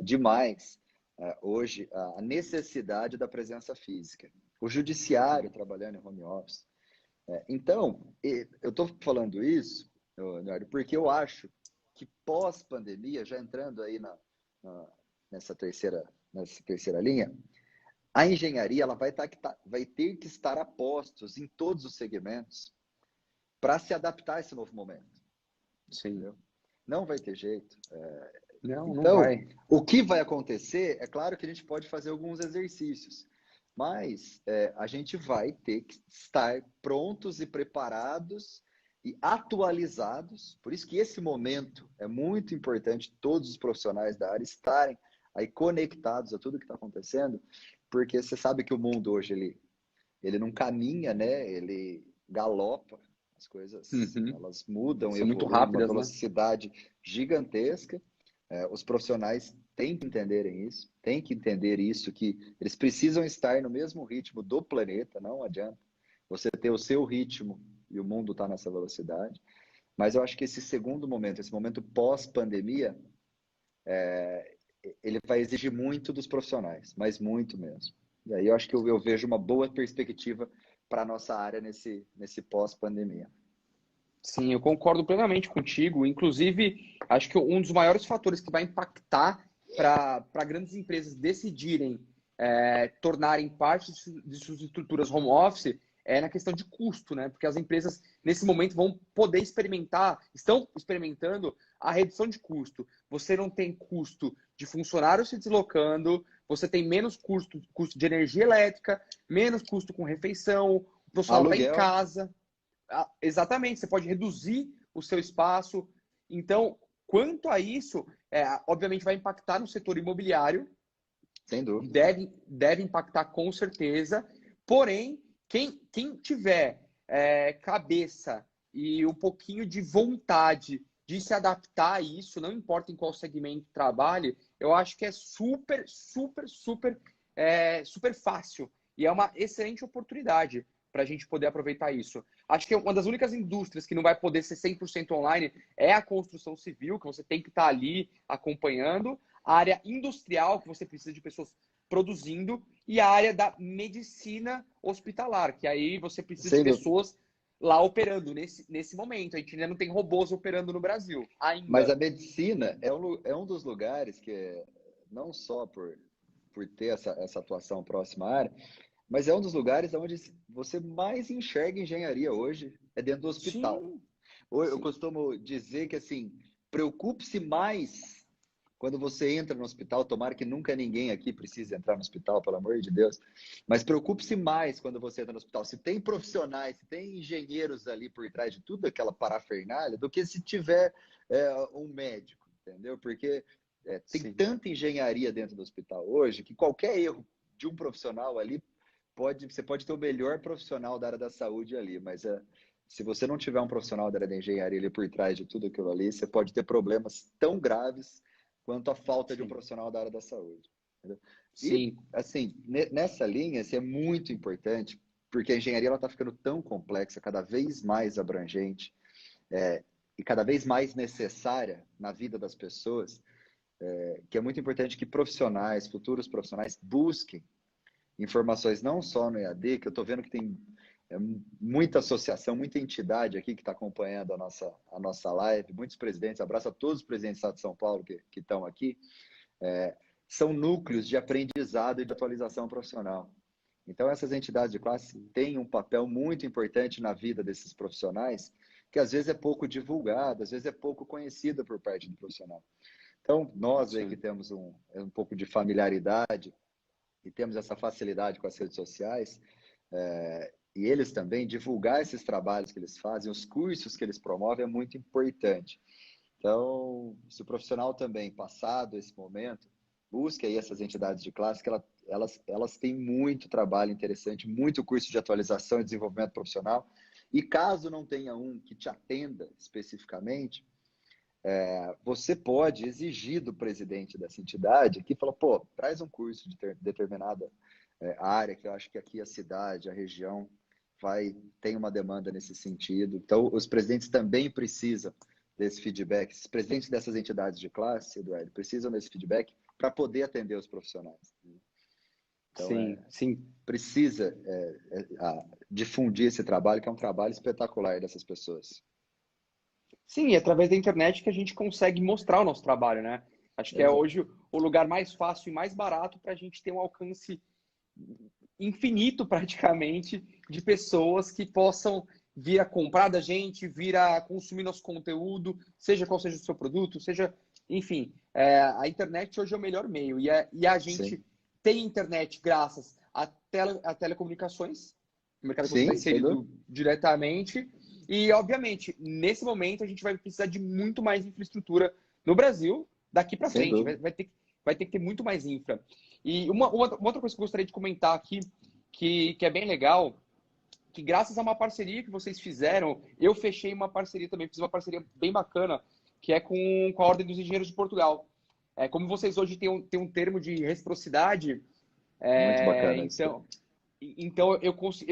demais hoje a necessidade da presença física. O judiciário trabalhando em home office. Então, eu estou falando isso, Leonardo, porque eu acho que pós-pandemia, já entrando aí nessa terceira linha, a engenharia ela vai ter que estar a postos em todos os segmentos para se adaptar a esse novo momento.
Sim.
Entendeu? Não vai ter jeito.
Não
vai. O que vai acontecer, é claro que a gente pode fazer alguns exercícios, mas a gente vai ter que estar prontos e preparados e atualizados. Por isso que esse momento é muito importante, todos os profissionais da área estarem aí conectados a tudo que está acontecendo, porque você sabe que o mundo hoje ele não caminha, né? Ele galopa. As coisas elas mudam,
são muito
evoluem
rápidas,
uma velocidade gigantesca. Os profissionais têm que entenderem isso, têm que entender isso, que eles precisam estar no mesmo ritmo do planeta, não adianta você ter o seu ritmo e o mundo está nessa velocidade. Mas eu acho que esse segundo momento, esse momento pós-pandemia, ele vai exigir muito dos profissionais, mas muito mesmo. E aí eu acho que eu vejo uma boa perspectiva para a nossa área nesse pós-pandemia.
Sim, eu concordo plenamente contigo. Inclusive, acho que um dos maiores fatores que vai impactar para grandes empresas decidirem tornarem parte de suas estruturas home office é na questão de custo, né? Porque as empresas, nesse momento, vão poder estão experimentando a redução de custo. Você não tem custo de funcionários se deslocando, você tem menos custo de energia elétrica, menos custo com refeição, o profissional está em casa. Exatamente, você pode reduzir o seu espaço. Então, quanto a isso, obviamente vai impactar no setor imobiliário.
Sem dúvida.
Deve impactar com certeza. Porém, quem tiver cabeça e um pouquinho de vontade de se adaptar a isso, não importa em qual segmento trabalhe, eu acho que é super, super, super, super fácil. E é uma excelente oportunidade para a gente poder aproveitar isso. Acho que uma das únicas indústrias que não vai poder ser 100% online é a construção civil, que você tem que estar ali acompanhando, a área industrial, que você precisa de pessoas produzindo, e a área da medicina hospitalar, que aí você precisa de pessoas lá operando nesse momento. A gente ainda não tem robôs operando no Brasil,
Mas
ainda.
a medicina é um dos lugares que, não só por ter essa atuação próxima à área, mas é um dos lugares onde você mais enxerga engenharia hoje, é dentro do hospital.
Sim,
Eu
sim,
costumo dizer que, assim, preocupe-se mais quando você entra no hospital. Tomara que nunca ninguém aqui precise entrar no hospital, pelo amor de Deus. Mas preocupe-se mais quando você entra no hospital. Se tem profissionais, se tem engenheiros ali por trás de tudo aquela parafernália, do que se tiver um médico, entendeu? Porque tem
sim.
tanta engenharia dentro do hospital hoje que qualquer erro de um profissional ali você pode ter o melhor profissional da área da saúde ali, mas se você não tiver um profissional da área da engenharia ali por trás de tudo aquilo ali, você pode ter problemas tão graves quanto a falta de um
Sim,
profissional da área da saúde. Entendeu? E,
sim,
assim, nessa linha, assim, é muito importante, porque a engenharia está ficando tão complexa, cada vez mais abrangente, e cada vez mais necessária na vida das pessoas, que é muito importante que profissionais, futuros profissionais, busquem informações não só no EAD, que eu estou vendo que tem muita associação, muita entidade aqui que está acompanhando a nossa live, muitos presidentes, abraço a todos os presidentes do Estado de São Paulo que estão aqui, são núcleos de aprendizado e de atualização profissional. Então, essas entidades de classe têm um papel muito importante na vida desses profissionais, que às vezes é pouco divulgado, às vezes é pouco conhecido por parte do profissional. Então, nós aí que
sim.
temos um pouco de familiaridade e temos essa facilidade com as redes sociais, e eles também, divulgar esses trabalhos que eles fazem, os cursos que eles promovem, é muito importante. Então, se o profissional também, passado esse momento, busque aí essas entidades de classe, que elas têm muito trabalho interessante, muito curso de atualização e desenvolvimento profissional, e caso não tenha um que te atenda especificamente, você pode exigir do presidente dessa entidade que fala, pô, traz um curso de determinada área, que eu acho que aqui a cidade, a região, tem uma demanda nesse sentido. Então, os presidentes também precisam desse feedback. Os presidentes dessas entidades de classe, Eduardo, precisam desse feedback para poder atender os profissionais. Então,
Sim, sim.
precisa difundir esse trabalho, que é um trabalho espetacular dessas pessoas.
Sim, e através da internet que a gente consegue mostrar o nosso trabalho, né? Acho que é
Exato.
hoje o lugar mais fácil e mais barato para a gente ter um alcance infinito, praticamente, de pessoas que possam vir a comprar da gente, vir a consumir nosso conteúdo, seja qual seja o seu produto, seja, enfim, a internet hoje é o melhor meio. E a gente
Sim,
tem internet graças a telecomunicações, o mercado que você está
sim, sem dúvida.
inserido diretamente. E, obviamente, nesse momento a gente vai precisar de muito mais infraestrutura no Brasil daqui para
Sem
frente.
dúvida.
Vai ter que ter muito mais infra. E uma outra coisa que eu gostaria de comentar aqui, que é bem legal, que graças a uma parceria que vocês fizeram, eu fechei uma parceria também, fiz uma parceria bem bacana, que é com a Ordem dos Engenheiros de Portugal. Como vocês hoje têm um termo de reciprocidade,
Muito bacana isso.
então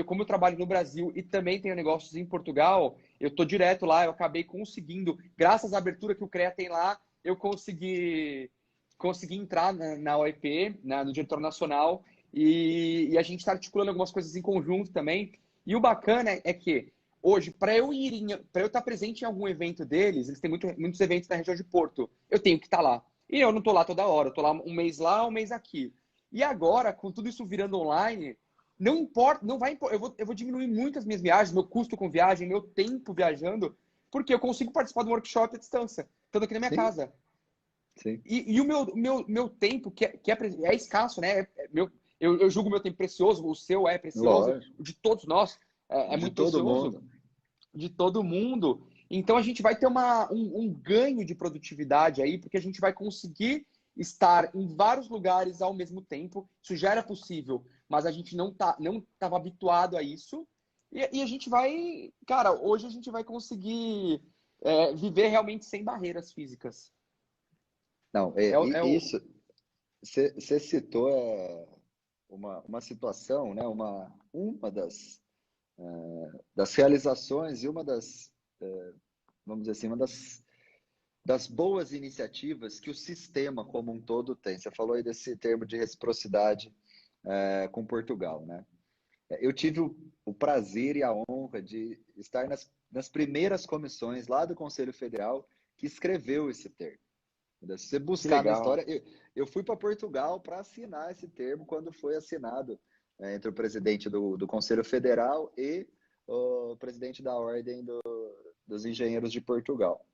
como eu trabalho no Brasil e também tenho negócios em Portugal, eu estou direto lá, eu acabei conseguindo, graças à abertura que o CREA tem lá, eu consegui entrar na OEP, no Diretório Nacional, e a gente está articulando algumas coisas em conjunto também. E o bacana é que hoje, para eu estar presente em algum evento deles, eles têm muitos eventos na região de Porto, eu tenho que estar lá. E eu não estou lá toda hora, eu estou lá um mês lá, um mês aqui. E agora, com tudo isso virando online, não importa, não vai eu vou diminuir muito as minhas viagens, meu custo com viagem, meu tempo viajando, porque eu consigo participar do workshop à distância, estando aqui na minha
Sim,
casa.
sim.
E o meu tempo, é escasso, né? Eu julgo o meu tempo precioso, o seu é precioso,
Lógico.
o de todos nós é
De
muito
todo
precioso,
mundo.
de todo mundo. Então a gente vai ter um ganho de produtividade aí, porque a gente vai conseguir estar em vários lugares ao mesmo tempo. Isso já era possível, mas a gente não estava habituado a isso. E a gente vai, cara, hoje a gente vai conseguir viver realmente sem barreiras físicas.
Não,
É o,
isso, você citou uma situação, né? Uma das realizações e uma vamos dizer assim, uma das boas iniciativas que o sistema como um todo tem. Você falou aí desse termo de reciprocidade com Portugal, né? Eu tive o prazer e a honra de estar nas primeiras comissões lá do Conselho Federal que escreveu esse termo. Se você
Que
buscar na
legal.
história, eu fui para Portugal para assinar esse termo quando foi assinado entre o presidente do Conselho Federal e o presidente da Ordem dos Engenheiros de Portugal.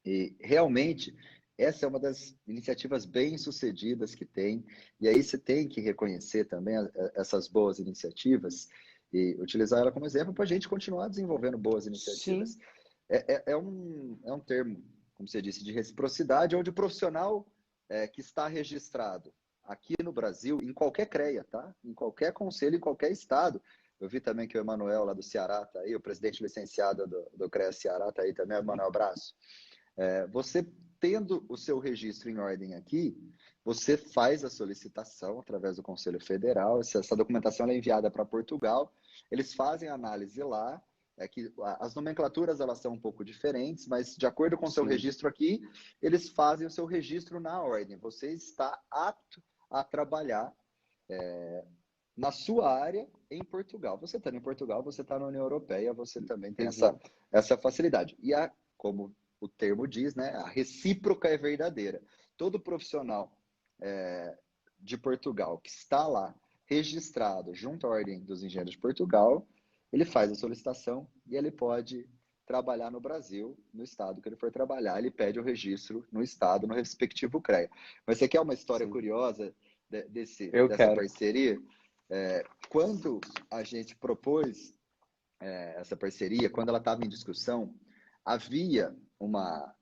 E realmente essa é uma das iniciativas bem-sucedidas que tem, e aí você tem que reconhecer também essas boas iniciativas e utilizar ela como exemplo para a gente continuar desenvolvendo boas iniciativas.
Sim,
É um termo, como você disse, de reciprocidade, onde o profissional que está registrado aqui no Brasil, em qualquer CREA, tá? Em qualquer conselho, em qualquer estado. Eu vi também que o Emanuel, lá do Ceará, está aí, o presidente licenciado do CREA Ceará está aí também, Emanuel, abraço. Você tendo o seu registro em ordem aqui, você faz a solicitação através do Conselho Federal, essa documentação é enviada para Portugal, eles fazem a análise lá, que as nomenclaturas elas são um pouco diferentes, mas de acordo com o seu
sim,
registro aqui, eles fazem o seu registro na ordem. Você está apto a trabalhar na sua área em Portugal. Você está em Portugal, você está na União Europeia, você também tem
exato.
essa facilidade. E como o termo diz, né, a recíproca é verdadeira. Todo profissional de Portugal que está lá registrado junto à Ordem dos Engenheiros de Portugal, ele faz a solicitação e ele pode trabalhar no Brasil, no estado que ele for trabalhar, ele pede o registro no estado, no respectivo CREA. Mas você quer uma história
Sim,
curiosa
eu
dessa
quero.
parceria? Quando a gente propôs essa parceria, quando ela estava em discussão, havia uma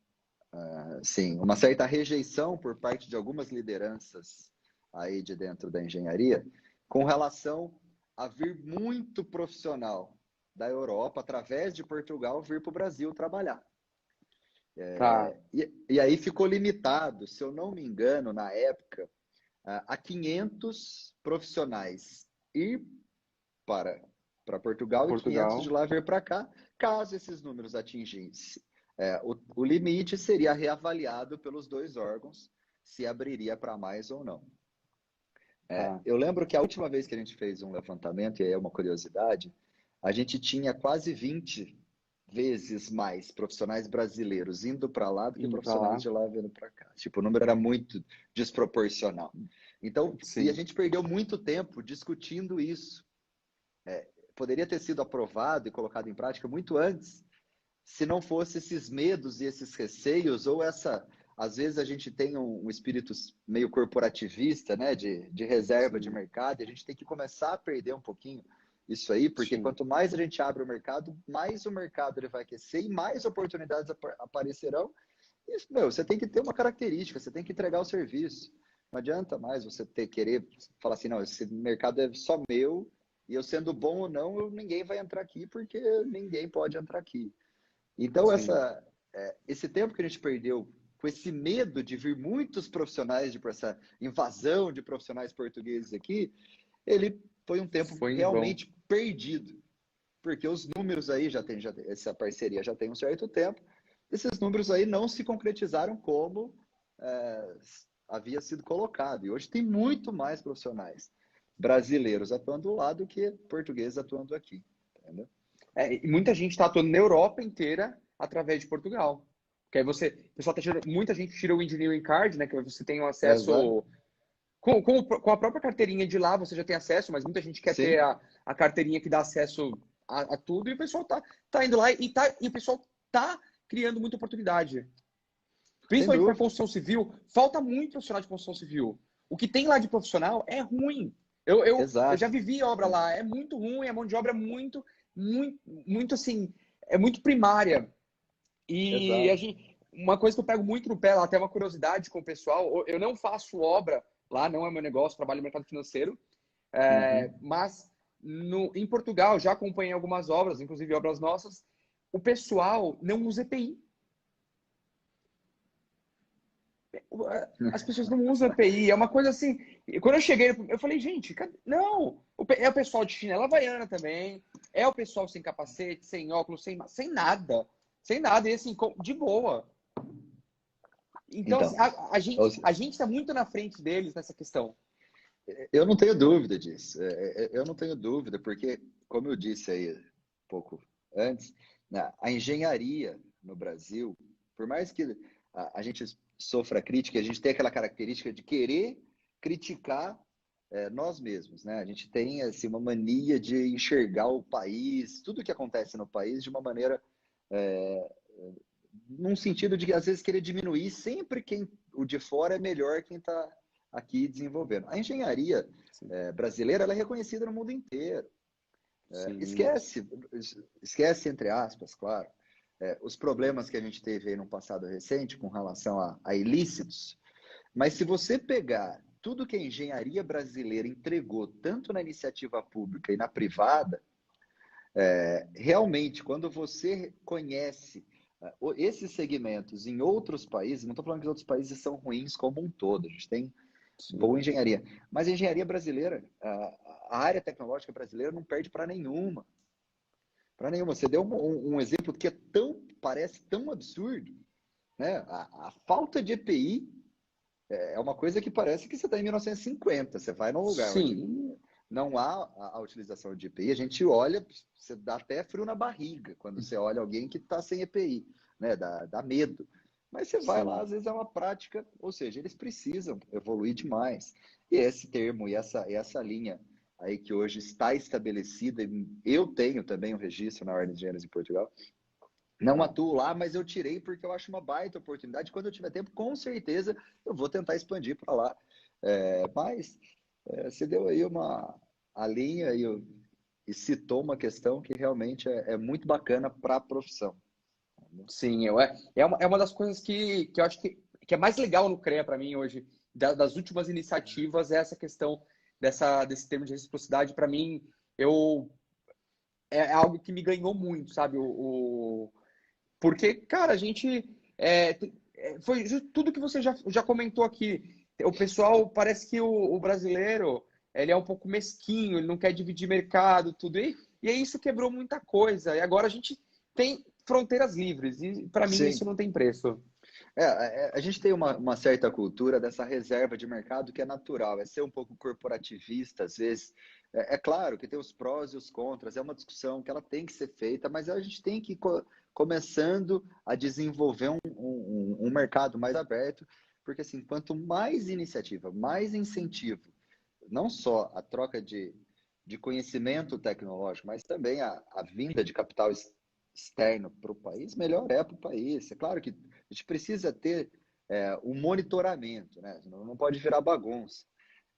certa rejeição por parte de algumas lideranças aí de dentro da engenharia com relação a vir muito profissional da Europa, através de Portugal, vir para o Brasil trabalhar.
Tá.
E aí ficou limitado, se eu não me engano, na época, a 500 profissionais ir para Portugal e 500 de
Portugal.
lá vir para cá. Caso esses números atingissem o limite, seria reavaliado pelos dois órgãos se abriria para mais ou não.
Tá.
Eu lembro que a última vez que a gente fez um levantamento, e aí é uma curiosidade, a gente tinha quase 20 vezes mais profissionais brasileiros indo para lá do que
Indo para
profissionais
lá.
de lá vindo para cá. Tipo, o número era muito desproporcional. Então, e a
Sim,
gente perdeu muito tempo discutindo isso. Poderia ter sido aprovado e colocado em prática muito antes, se não fosse esses medos e esses receios, ou às vezes a gente tem um espírito meio corporativista, né, de reserva de
sim,
mercado, e a gente tem que começar a perder um pouquinho isso aí, porque
sim,
quanto mais a gente abre o mercado, mais o mercado ele vai aquecer e mais oportunidades aparecerão. E, você tem que ter uma característica, você tem que entregar o serviço. Não adianta mais você querer falar assim, não, esse mercado é só meu, e eu sendo bom ou não, ninguém vai entrar aqui, porque ninguém pode entrar aqui. Então,
sim.
esse tempo que a gente perdeu com esse medo de vir muitos profissionais, de essa invasão de profissionais portugueses aqui, ele foi um tempo
Foi em vão.
realmente perdido. Porque os números aí, essa parceria já tem um certo tempo, esses números aí não se concretizaram como havia sido colocado. E hoje tem muito mais profissionais brasileiros atuando lá do que portugueses atuando aqui. Entendeu?
E muita gente está atuando na Europa inteira através de Portugal. Porque aí o pessoal muita gente tira o Engineering Card, né? Que você tem um
Exato.
acesso com a própria carteirinha de lá, você já tem acesso, mas muita gente quer ter
Sim,
a carteirinha que dá acesso a tudo, e o pessoal tá indo lá e o pessoal tá criando muita oportunidade.
sem
Principalmente para
dúvida.
construção civil, falta muito profissional de construção civil. O que tem lá de profissional é ruim. Eu já
Exato.
vivi obra lá, é muito ruim, a mão de obra é muito assim, é muito primária. E
Exato.
uma coisa que eu pego muito no pé, lá, até uma curiosidade com o pessoal, eu não faço obra lá, não é meu negócio, trabalho no mercado financeiro,
Uhum.
mas em Portugal já acompanhei algumas obras, inclusive obras nossas, o pessoal não usa EPI. As pessoas não usam EPI, é uma coisa assim. Quando eu cheguei, eu falei, gente, não, é o pessoal de chinela havaiana também, é o pessoal sem capacete, sem óculos, sem nada, e assim, de boa. Então, assim,
Então,
a gente está muito na frente deles nessa questão.
Eu não tenho dúvida disso. Eu não tenho dúvida, porque, como eu disse aí um pouco antes, né, a engenharia no Brasil, por mais que a gente sofra crítica, a gente tem aquela característica de querer criticar nós mesmos, né? A gente tem assim, uma mania de enxergar o país, tudo que acontece no país de uma maneira, é, num sentido de às vezes querer diminuir sempre o de fora é melhor quem está aqui desenvolvendo. A engenharia
Sim,
brasileira ela é reconhecida no mundo inteiro.
sim,
Esquece entre aspas, claro, os problemas que a gente teve aí no passado recente com relação a ilícitos, mas se você pegar tudo que a engenharia brasileira entregou, tanto na iniciativa pública e na privada, realmente, quando você conhece esses segmentos em outros países, não estou falando que os outros países são ruins como um todo, a gente tem
sim.
boa engenharia, mas a engenharia brasileira, a área tecnológica brasileira não perde para nenhuma. Para nenhuma. Você deu um exemplo que parece tão absurdo, né? A falta de EPI é uma coisa que parece que você está em 1950. Você vai num lugar onde
Sim,
não há a utilização de EPI, a gente olha, você dá até frio na barriga quando você olha alguém que está sem EPI, né? Dá medo. Mas você vai lá,
sim,
às vezes é uma prática, ou seja, eles precisam evoluir demais. E esse termo e essa linha aí que hoje está estabelecida, eu tenho também um registro na Ordem de Engenheiros em Portugal, não atuo lá, mas eu tirei porque eu acho uma baita oportunidade. Quando eu tiver tempo, com certeza eu vou tentar expandir para lá. Mas você deu aí a linha e citou uma questão que realmente é muito bacana para a profissão.
sim. É uma das coisas que eu acho que é mais legal no CREA para mim hoje, das últimas iniciativas, é essa questão desse termo de reciprocidade. Para mim, eu, é algo que me ganhou muito, sabe? Porque, cara, a gente. Foi tudo que você já comentou aqui. O pessoal parece que o brasileiro ele é um pouco mesquinho, ele não quer dividir mercado, tudo. E aí isso quebrou muita coisa. E agora a gente tem fronteiras livres. E para mim isso
Sim.
não tem preço.
A gente tem uma certa cultura dessa reserva de mercado que é natural, é ser um pouco corporativista, às vezes. É claro que tem os prós e os contras, é uma discussão que ela tem que ser feita, mas a gente tem que ir começando a desenvolver um mercado mais aberto, porque assim, quanto mais iniciativa, mais incentivo, não só a troca de conhecimento tecnológico, mas também a vinda de capital externo para o país, melhor é para o país. É claro que a gente precisa ter um monitoramento, né? Não pode virar bagunça.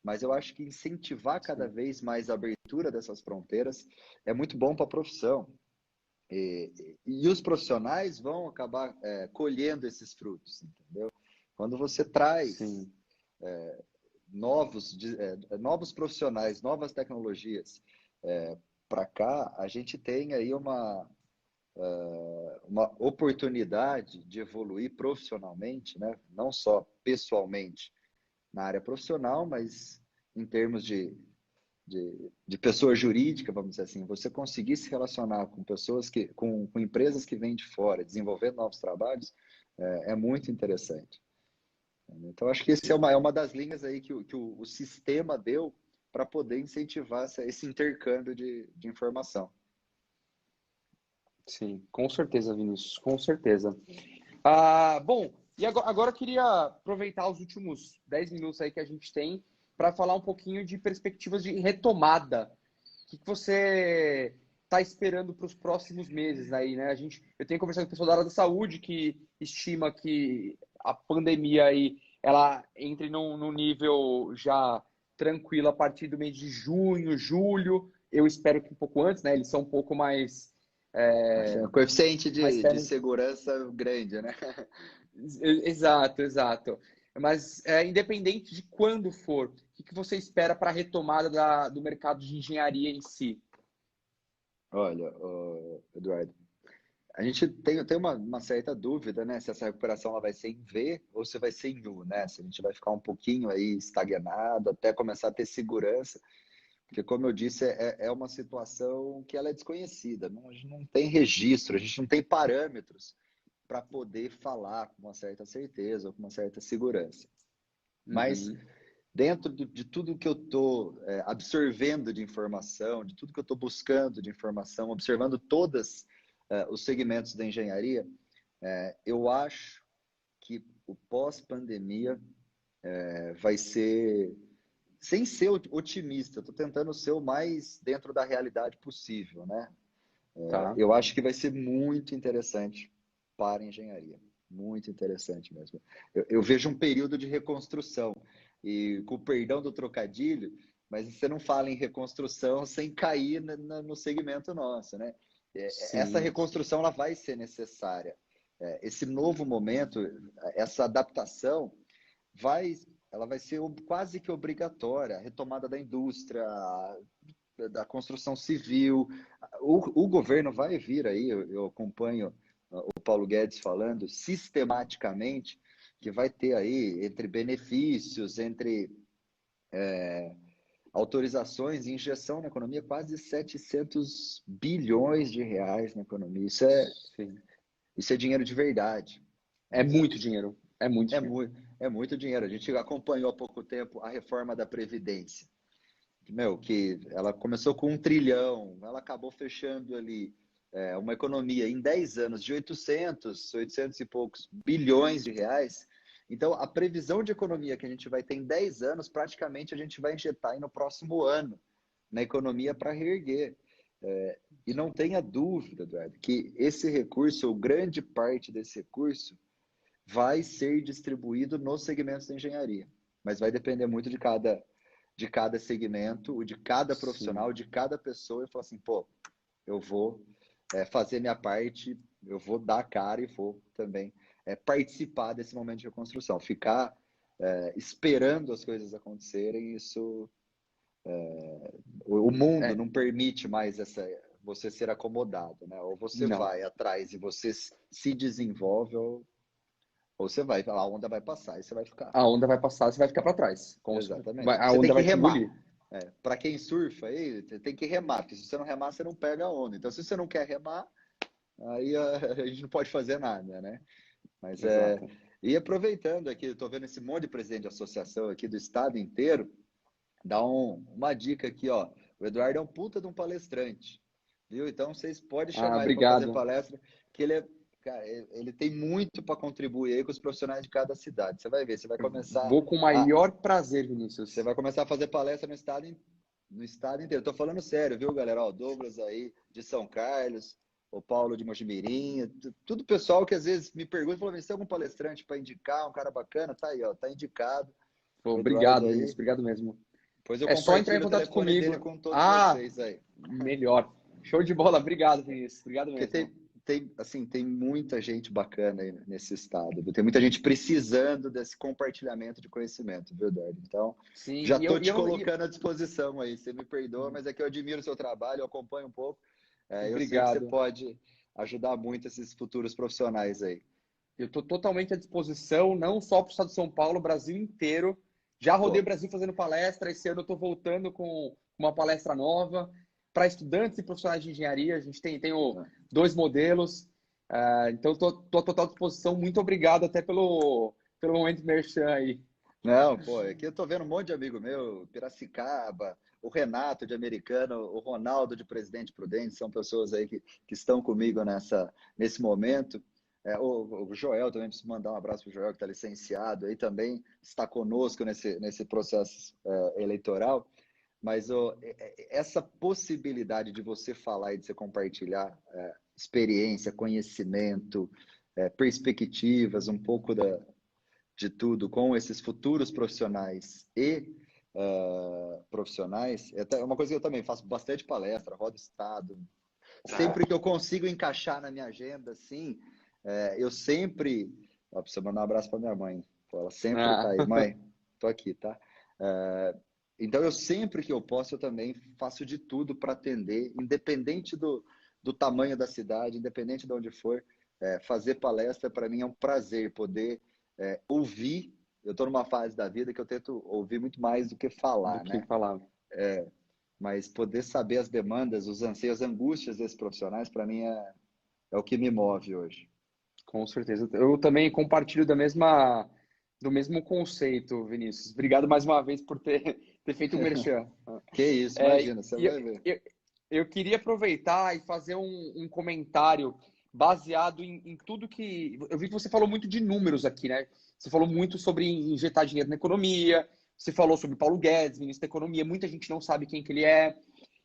Mas eu acho que incentivar cada
Sim,
vez mais a abertura dessas fronteiras é muito bom para a profissão. E os profissionais vão acabar colhendo esses frutos, entendeu? Quando você traz
sim,
novos profissionais, novas tecnologias para cá, a gente tem aí uma oportunidade de evoluir profissionalmente, né? Não só pessoalmente na área profissional, mas em termos de pessoa jurídica, vamos dizer assim, você conseguir se relacionar com pessoas com empresas que vêm de fora, desenvolver novos trabalhos, é muito interessante. Então, acho que esse
sim.
é uma das linhas aí que o sistema deu para poder incentivar esse intercâmbio de informação.
Sim, com certeza, Vinícius, com certeza. Bom, e agora eu queria aproveitar os últimos 10 minutos aí que a gente tem para falar um pouquinho de perspectivas de retomada. O que você está esperando para os próximos meses aí, né? Eu tenho conversado com o pessoal da área da saúde que estima que a pandemia aí ela entre num nível já tranquilo a partir do mês de junho, julho. Eu espero que um pouco antes, né? Eles são um pouco mais
Assim, um coeficiente
mais
de
pés
segurança grande, né?
Exato, exato. Mas independente de quando for, o que você espera para a retomada do mercado de engenharia em si?
Olha, Eduardo, a gente tem uma certa dúvida, né? Se essa recuperação ela vai ser em V ou se vai ser em U, né? Se a gente vai ficar um pouquinho aí estagnado até começar a ter segurança, porque como eu disse, é uma situação que ela é desconhecida, a gente não tem registro, a gente não tem parâmetros para poder falar com uma certa certeza ou com uma certa segurança. Mas
Uhum.
dentro de tudo que eu estou absorvendo de informação, de tudo que eu estou buscando de informação, observando todos os segmentos da engenharia, eu acho que o pós-pandemia vai ser, sem ser otimista, estou tentando ser o mais dentro da realidade possível, né?
Tá.
Eu acho que vai ser muito interessante para a engenharia, muito interessante mesmo. Eu vejo um período de reconstrução, e com o perdão do trocadilho, mas você não fala em reconstrução sem cair no segmento nosso, né? Essa
Sim.
reconstrução ela vai ser necessária. Esse novo momento, essa adaptação, ela vai ser quase que obrigatória. A retomada da indústria, da construção civil. O governo vai vir aí, eu acompanho o Paulo Guedes falando sistematicamente que vai ter aí, entre benefícios, entre autorizações e injeção na economia, quase 700 bilhões de reais na economia.
Sim.
Isso é dinheiro de verdade.
É muito dinheiro. É muito dinheiro.
É muito dinheiro. A gente acompanhou há pouco tempo a reforma da Previdência. Que ela começou com 1 trilhão, ela acabou fechando ali uma economia em 10 anos de 800 e poucos bilhões de reais. Então, a previsão de economia que a gente vai ter em 10 anos, praticamente a gente vai injetar aí no próximo ano na economia para reerguer. E não tenha dúvida, Eduardo, que esse recurso, ou grande parte desse recurso, vai ser distribuído nos segmentos da engenharia. Mas vai depender muito de cada segmento, de cada profissional,
Sim.
de cada pessoa, e falar assim, pô, eu vou fazer minha parte, eu vou dar a cara e vou também participar desse momento de reconstrução. Ficar esperando as coisas acontecerem, isso... o mundo não permite mais você ser acomodado, né? Ou você
Não.
vai atrás e você se desenvolve, ou você vai, a onda vai passar e você vai ficar.
A onda vai passar, você vai ficar para trás.
Exatamente.
A
Você tem
onda
que
vai te
remar.
engolir.
Para quem surfa aí, tem que remar, porque se você não remar, você não pega a onda. Então, se você não quer remar, aí a gente não pode fazer nada, né? Mas
Exato.
E aproveitando aqui, eu estou vendo esse monte de presidente de associação aqui do estado inteiro, dá uma dica aqui, ó. O Eduardo é um puta de um palestrante, viu? Então, vocês podem chamar ele para fazer
Obrigado.
palestra, que cara, ele tem muito para contribuir aí com os profissionais de cada cidade. Você vai ver,
Vou com o maior prazer, Vinícius.
você vai começar a fazer palestra no estado inteiro. Estou falando sério, viu, galera? Ó, o Douglas aí de São Carlos, o Paulo de Mojimirim, tudo pessoal que às vezes me pergunta, falou, se tem algum palestrante para indicar, um cara bacana, tá aí, ó, tá indicado.
Pô,
O Eduardo
obrigado,
aí.
Vinícius. Obrigado mesmo.
Pois eu
É só entrar em
compartilho o
contato
telefone dele
comigo.
com todos vocês aí.
Melhor. Show de bola. Obrigado, Vinícius. Obrigado
Porque
mesmo.
tem muita gente bacana aí nesse estado, viu? Tem muita gente precisando desse compartilhamento de conhecimento, viu, Eduardo? Então,
Sim,
já estou te colocando à disposição aí. Você me perdoa, mas é que eu admiro o seu trabalho, eu acompanho um pouco. Eu sei que você
Obrigado.
pode ajudar muito esses futuros profissionais aí.
Eu estou totalmente à disposição, não só para o estado de São Paulo, o Brasil inteiro. Já rodei o
Pô,
Brasil fazendo palestra. Esse ano eu estou voltando com uma palestra nova para estudantes e profissionais de engenharia. A gente tem 2 modelos. Então, estou à total disposição. Muito obrigado até pelo momento merchan aí.
não, pô, aqui eu tô vendo um monte de amigo meu, Piracicaba, o Renato de Americana, o Ronaldo de Presidente Prudente, são pessoas aí que estão comigo nesse momento. O Joel também, preciso mandar um abraço para o Joel, que está licenciado aí também, está conosco nesse processo eleitoral. Mas essa possibilidade de você falar e de você compartilhar experiência, conhecimento, perspectivas, um pouco de tudo com esses futuros profissionais e profissionais, é uma coisa que eu também faço bastante palestra, rodo estado. Sempre que eu consigo encaixar na minha agenda, assim, eu sempre... Ó, preciso mandar um abraço para minha mãe. Ela sempre tá aí. Mãe, tô aqui, tá? Então, eu sempre que eu posso, eu também faço de tudo para atender, independente do tamanho da cidade, independente de onde for. Fazer palestra, para mim, é um prazer poder ouvir. Eu estou numa fase da vida que eu tento ouvir muito mais do que falar,
Do que
né?
falar.
Mas poder saber as demandas, os anseios, as angústias desses profissionais, para mim, é o que me move hoje.
Com certeza. Eu também compartilho da mesma do mesmo conceito, Vinícius. Obrigado mais uma vez por ter feito o merchan.
Que isso, imagina, você
E
vai ver.
eu queria aproveitar e fazer um comentário baseado em tudo que... Eu vi que você falou muito de números aqui, né? Você falou muito sobre injetar dinheiro na economia, você falou sobre Paulo Guedes, ministro da Economia, muita gente não sabe quem que ele é.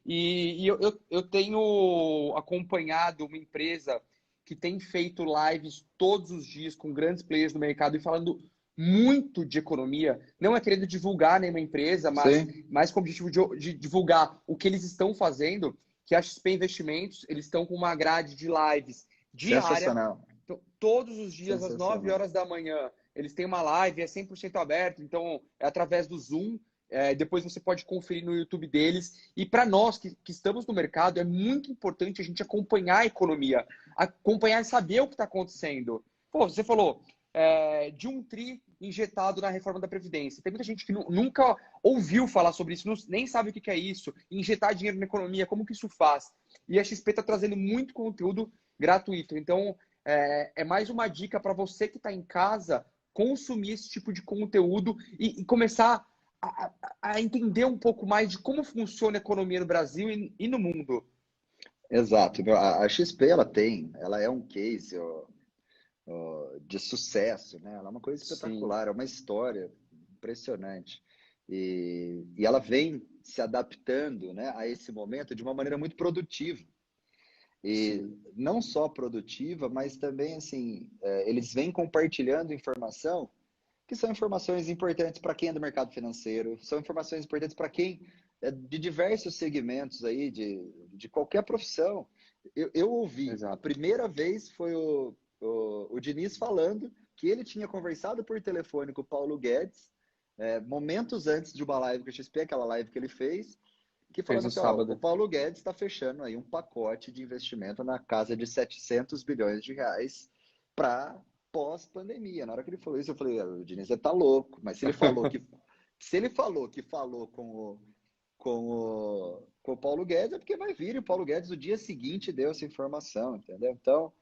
E eu tenho acompanhado uma empresa que tem feito lives todos os dias com grandes players do mercado e falando muito de economia. Não é querendo divulgar nenhuma empresa, mas
Sim,
mais com o objetivo de divulgar o que eles estão fazendo, que a XP Investimentos, eles estão com uma grade de lives diária,
sensacional.
todos os dias às 9
Sensacional.
horas da manhã. Eles têm uma live, é 100% aberto, então é através do Zoom. Depois você pode conferir no YouTube deles. E para nós que estamos no mercado, é muito importante a gente acompanhar a economia, acompanhar e saber o que está acontecendo. Pô, você falou de 1 tri injetado na reforma da Previdência. Tem muita gente que nunca ouviu falar sobre isso, nem sabe o que é isso, injetar dinheiro na economia, como que isso faz. E a XP está trazendo muito conteúdo gratuito. Então, é mais uma dica para você que está em casa consumir esse tipo de conteúdo e começar a entender um pouco mais de como funciona a economia no Brasil e no mundo.
Exato. A XP, ela é um case de sucesso, né? Ela é uma coisa
Sim,
espetacular, é uma história impressionante. E ela vem se adaptando, né, a esse momento de uma maneira muito produtiva. E
sim,
não só produtiva, mas também, assim, eles vêm compartilhando informação que são informações importantes para quem é do mercado financeiro, são informações importantes para quem é de diversos segmentos aí, de qualquer profissão. Eu ouvi, a
exato.
primeira vez foi o Diniz falando que ele tinha conversado por telefone com o Paulo Guedes, momentos antes de uma live com a XP, aquela live que ele fez, que
Fez
falando
no
assim, ó, o
sábado.
Paulo Guedes está fechando aí um pacote de investimento na casa de 700 bilhões de reais para pós-pandemia. Na hora que ele falou isso, eu falei, o Diniz tá louco, mas se ele falou que falou com o Paulo Guedes, é porque vai vir, e o Paulo Guedes no dia seguinte deu essa informação, entendeu? Então,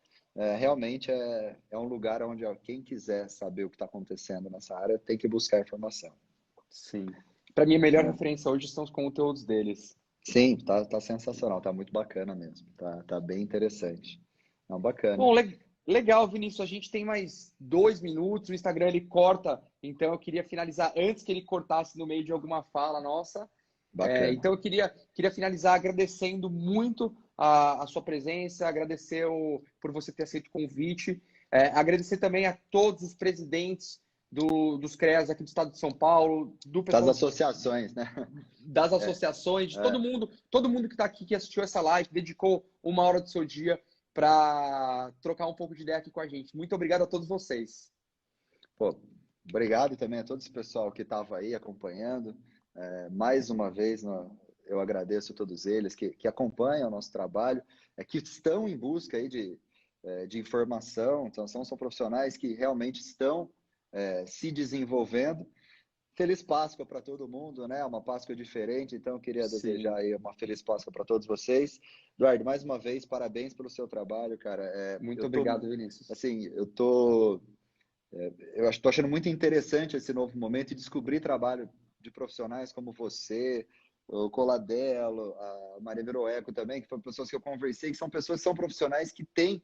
realmente é um lugar onde quem quiser saber o que está acontecendo nessa área tem que buscar informação.
Sim. Para mim, a melhor
Né?
referência hoje são os conteúdos deles.
Sim, tá sensacional, tá muito bacana mesmo, tá bem interessante. Não, bacana,
Bom, legal, Vinícius. A gente tem mais 2 minutos. O Instagram ele corta, então eu queria finalizar antes que ele cortasse no meio de alguma fala nossa.
bacana.
Então eu queria finalizar agradecendo muito a sua presença, agradecer por você ter aceito o convite, agradecer também a todos os presidentes dos CREAs aqui do estado de São Paulo, do
Das
pessoal
associações, né?
das
É,
associações, de
é.
todo mundo que está aqui, que assistiu essa live, dedicou 1 hora do seu dia para trocar um pouco de ideia aqui com a gente. Muito obrigado a todos vocês.
Pô, obrigado também a todo esse pessoal que estava aí acompanhando. Mais uma vez, eu agradeço a todos eles que acompanham o nosso trabalho, que estão em busca aí de informação. Então, são profissionais que realmente estão se desenvolvendo. Feliz Páscoa para todo mundo, né? Uma Páscoa diferente, então eu queria desejar
Sim,
aí uma feliz Páscoa para todos vocês. Eduardo, mais uma vez, parabéns pelo seu trabalho, cara.
muito obrigado, Vinícius.
Assim, eu estou achando muito interessante esse novo momento e descobrir trabalho de profissionais como você, o Coladelo, a Maria Veroeco também, que foram pessoas que eu conversei, que são pessoas que são profissionais que têm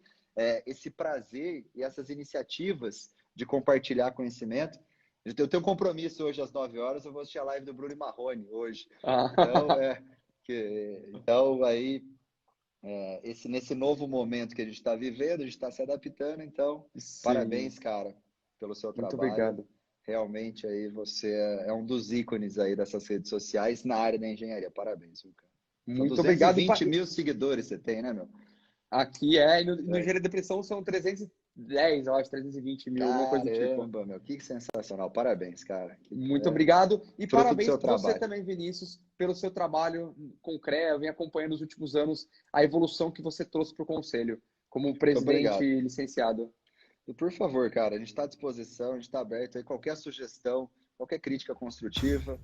esse prazer e essas iniciativas de compartilhar conhecimento. Eu tenho um compromisso hoje às 9 horas, eu vou assistir a live do Bruno e Marrone hoje. Então,
Ah,
então aí, nesse novo momento que a gente está vivendo, a gente está se adaptando, então,
sim,
parabéns, cara, pelo seu
muito
trabalho.
obrigado.
Realmente aí você é um dos ícones aí dessas redes sociais na área da engenharia. Parabéns, viu, cara? São
Muito obrigado.
220 mil seguidores você tem, né, meu?
Aqui e no
É,
Engenharia de Depressão são 310, eu acho, 320 mil, alguma coisa do tipo.
caramba, meu, que sensacional. Parabéns, cara.
Muito obrigado. E
Fruto do
parabéns
seu
você
trabalho.
também, Vinícius, pelo seu trabalho com o CREA. Eu venho acompanhando nos últimos anos a evolução que você trouxe para o Conselho, como
Muito
presidente
obrigado.
licenciado.
E por favor, cara, a gente está à disposição, a gente está aberto aí. Qualquer sugestão, qualquer crítica construtiva,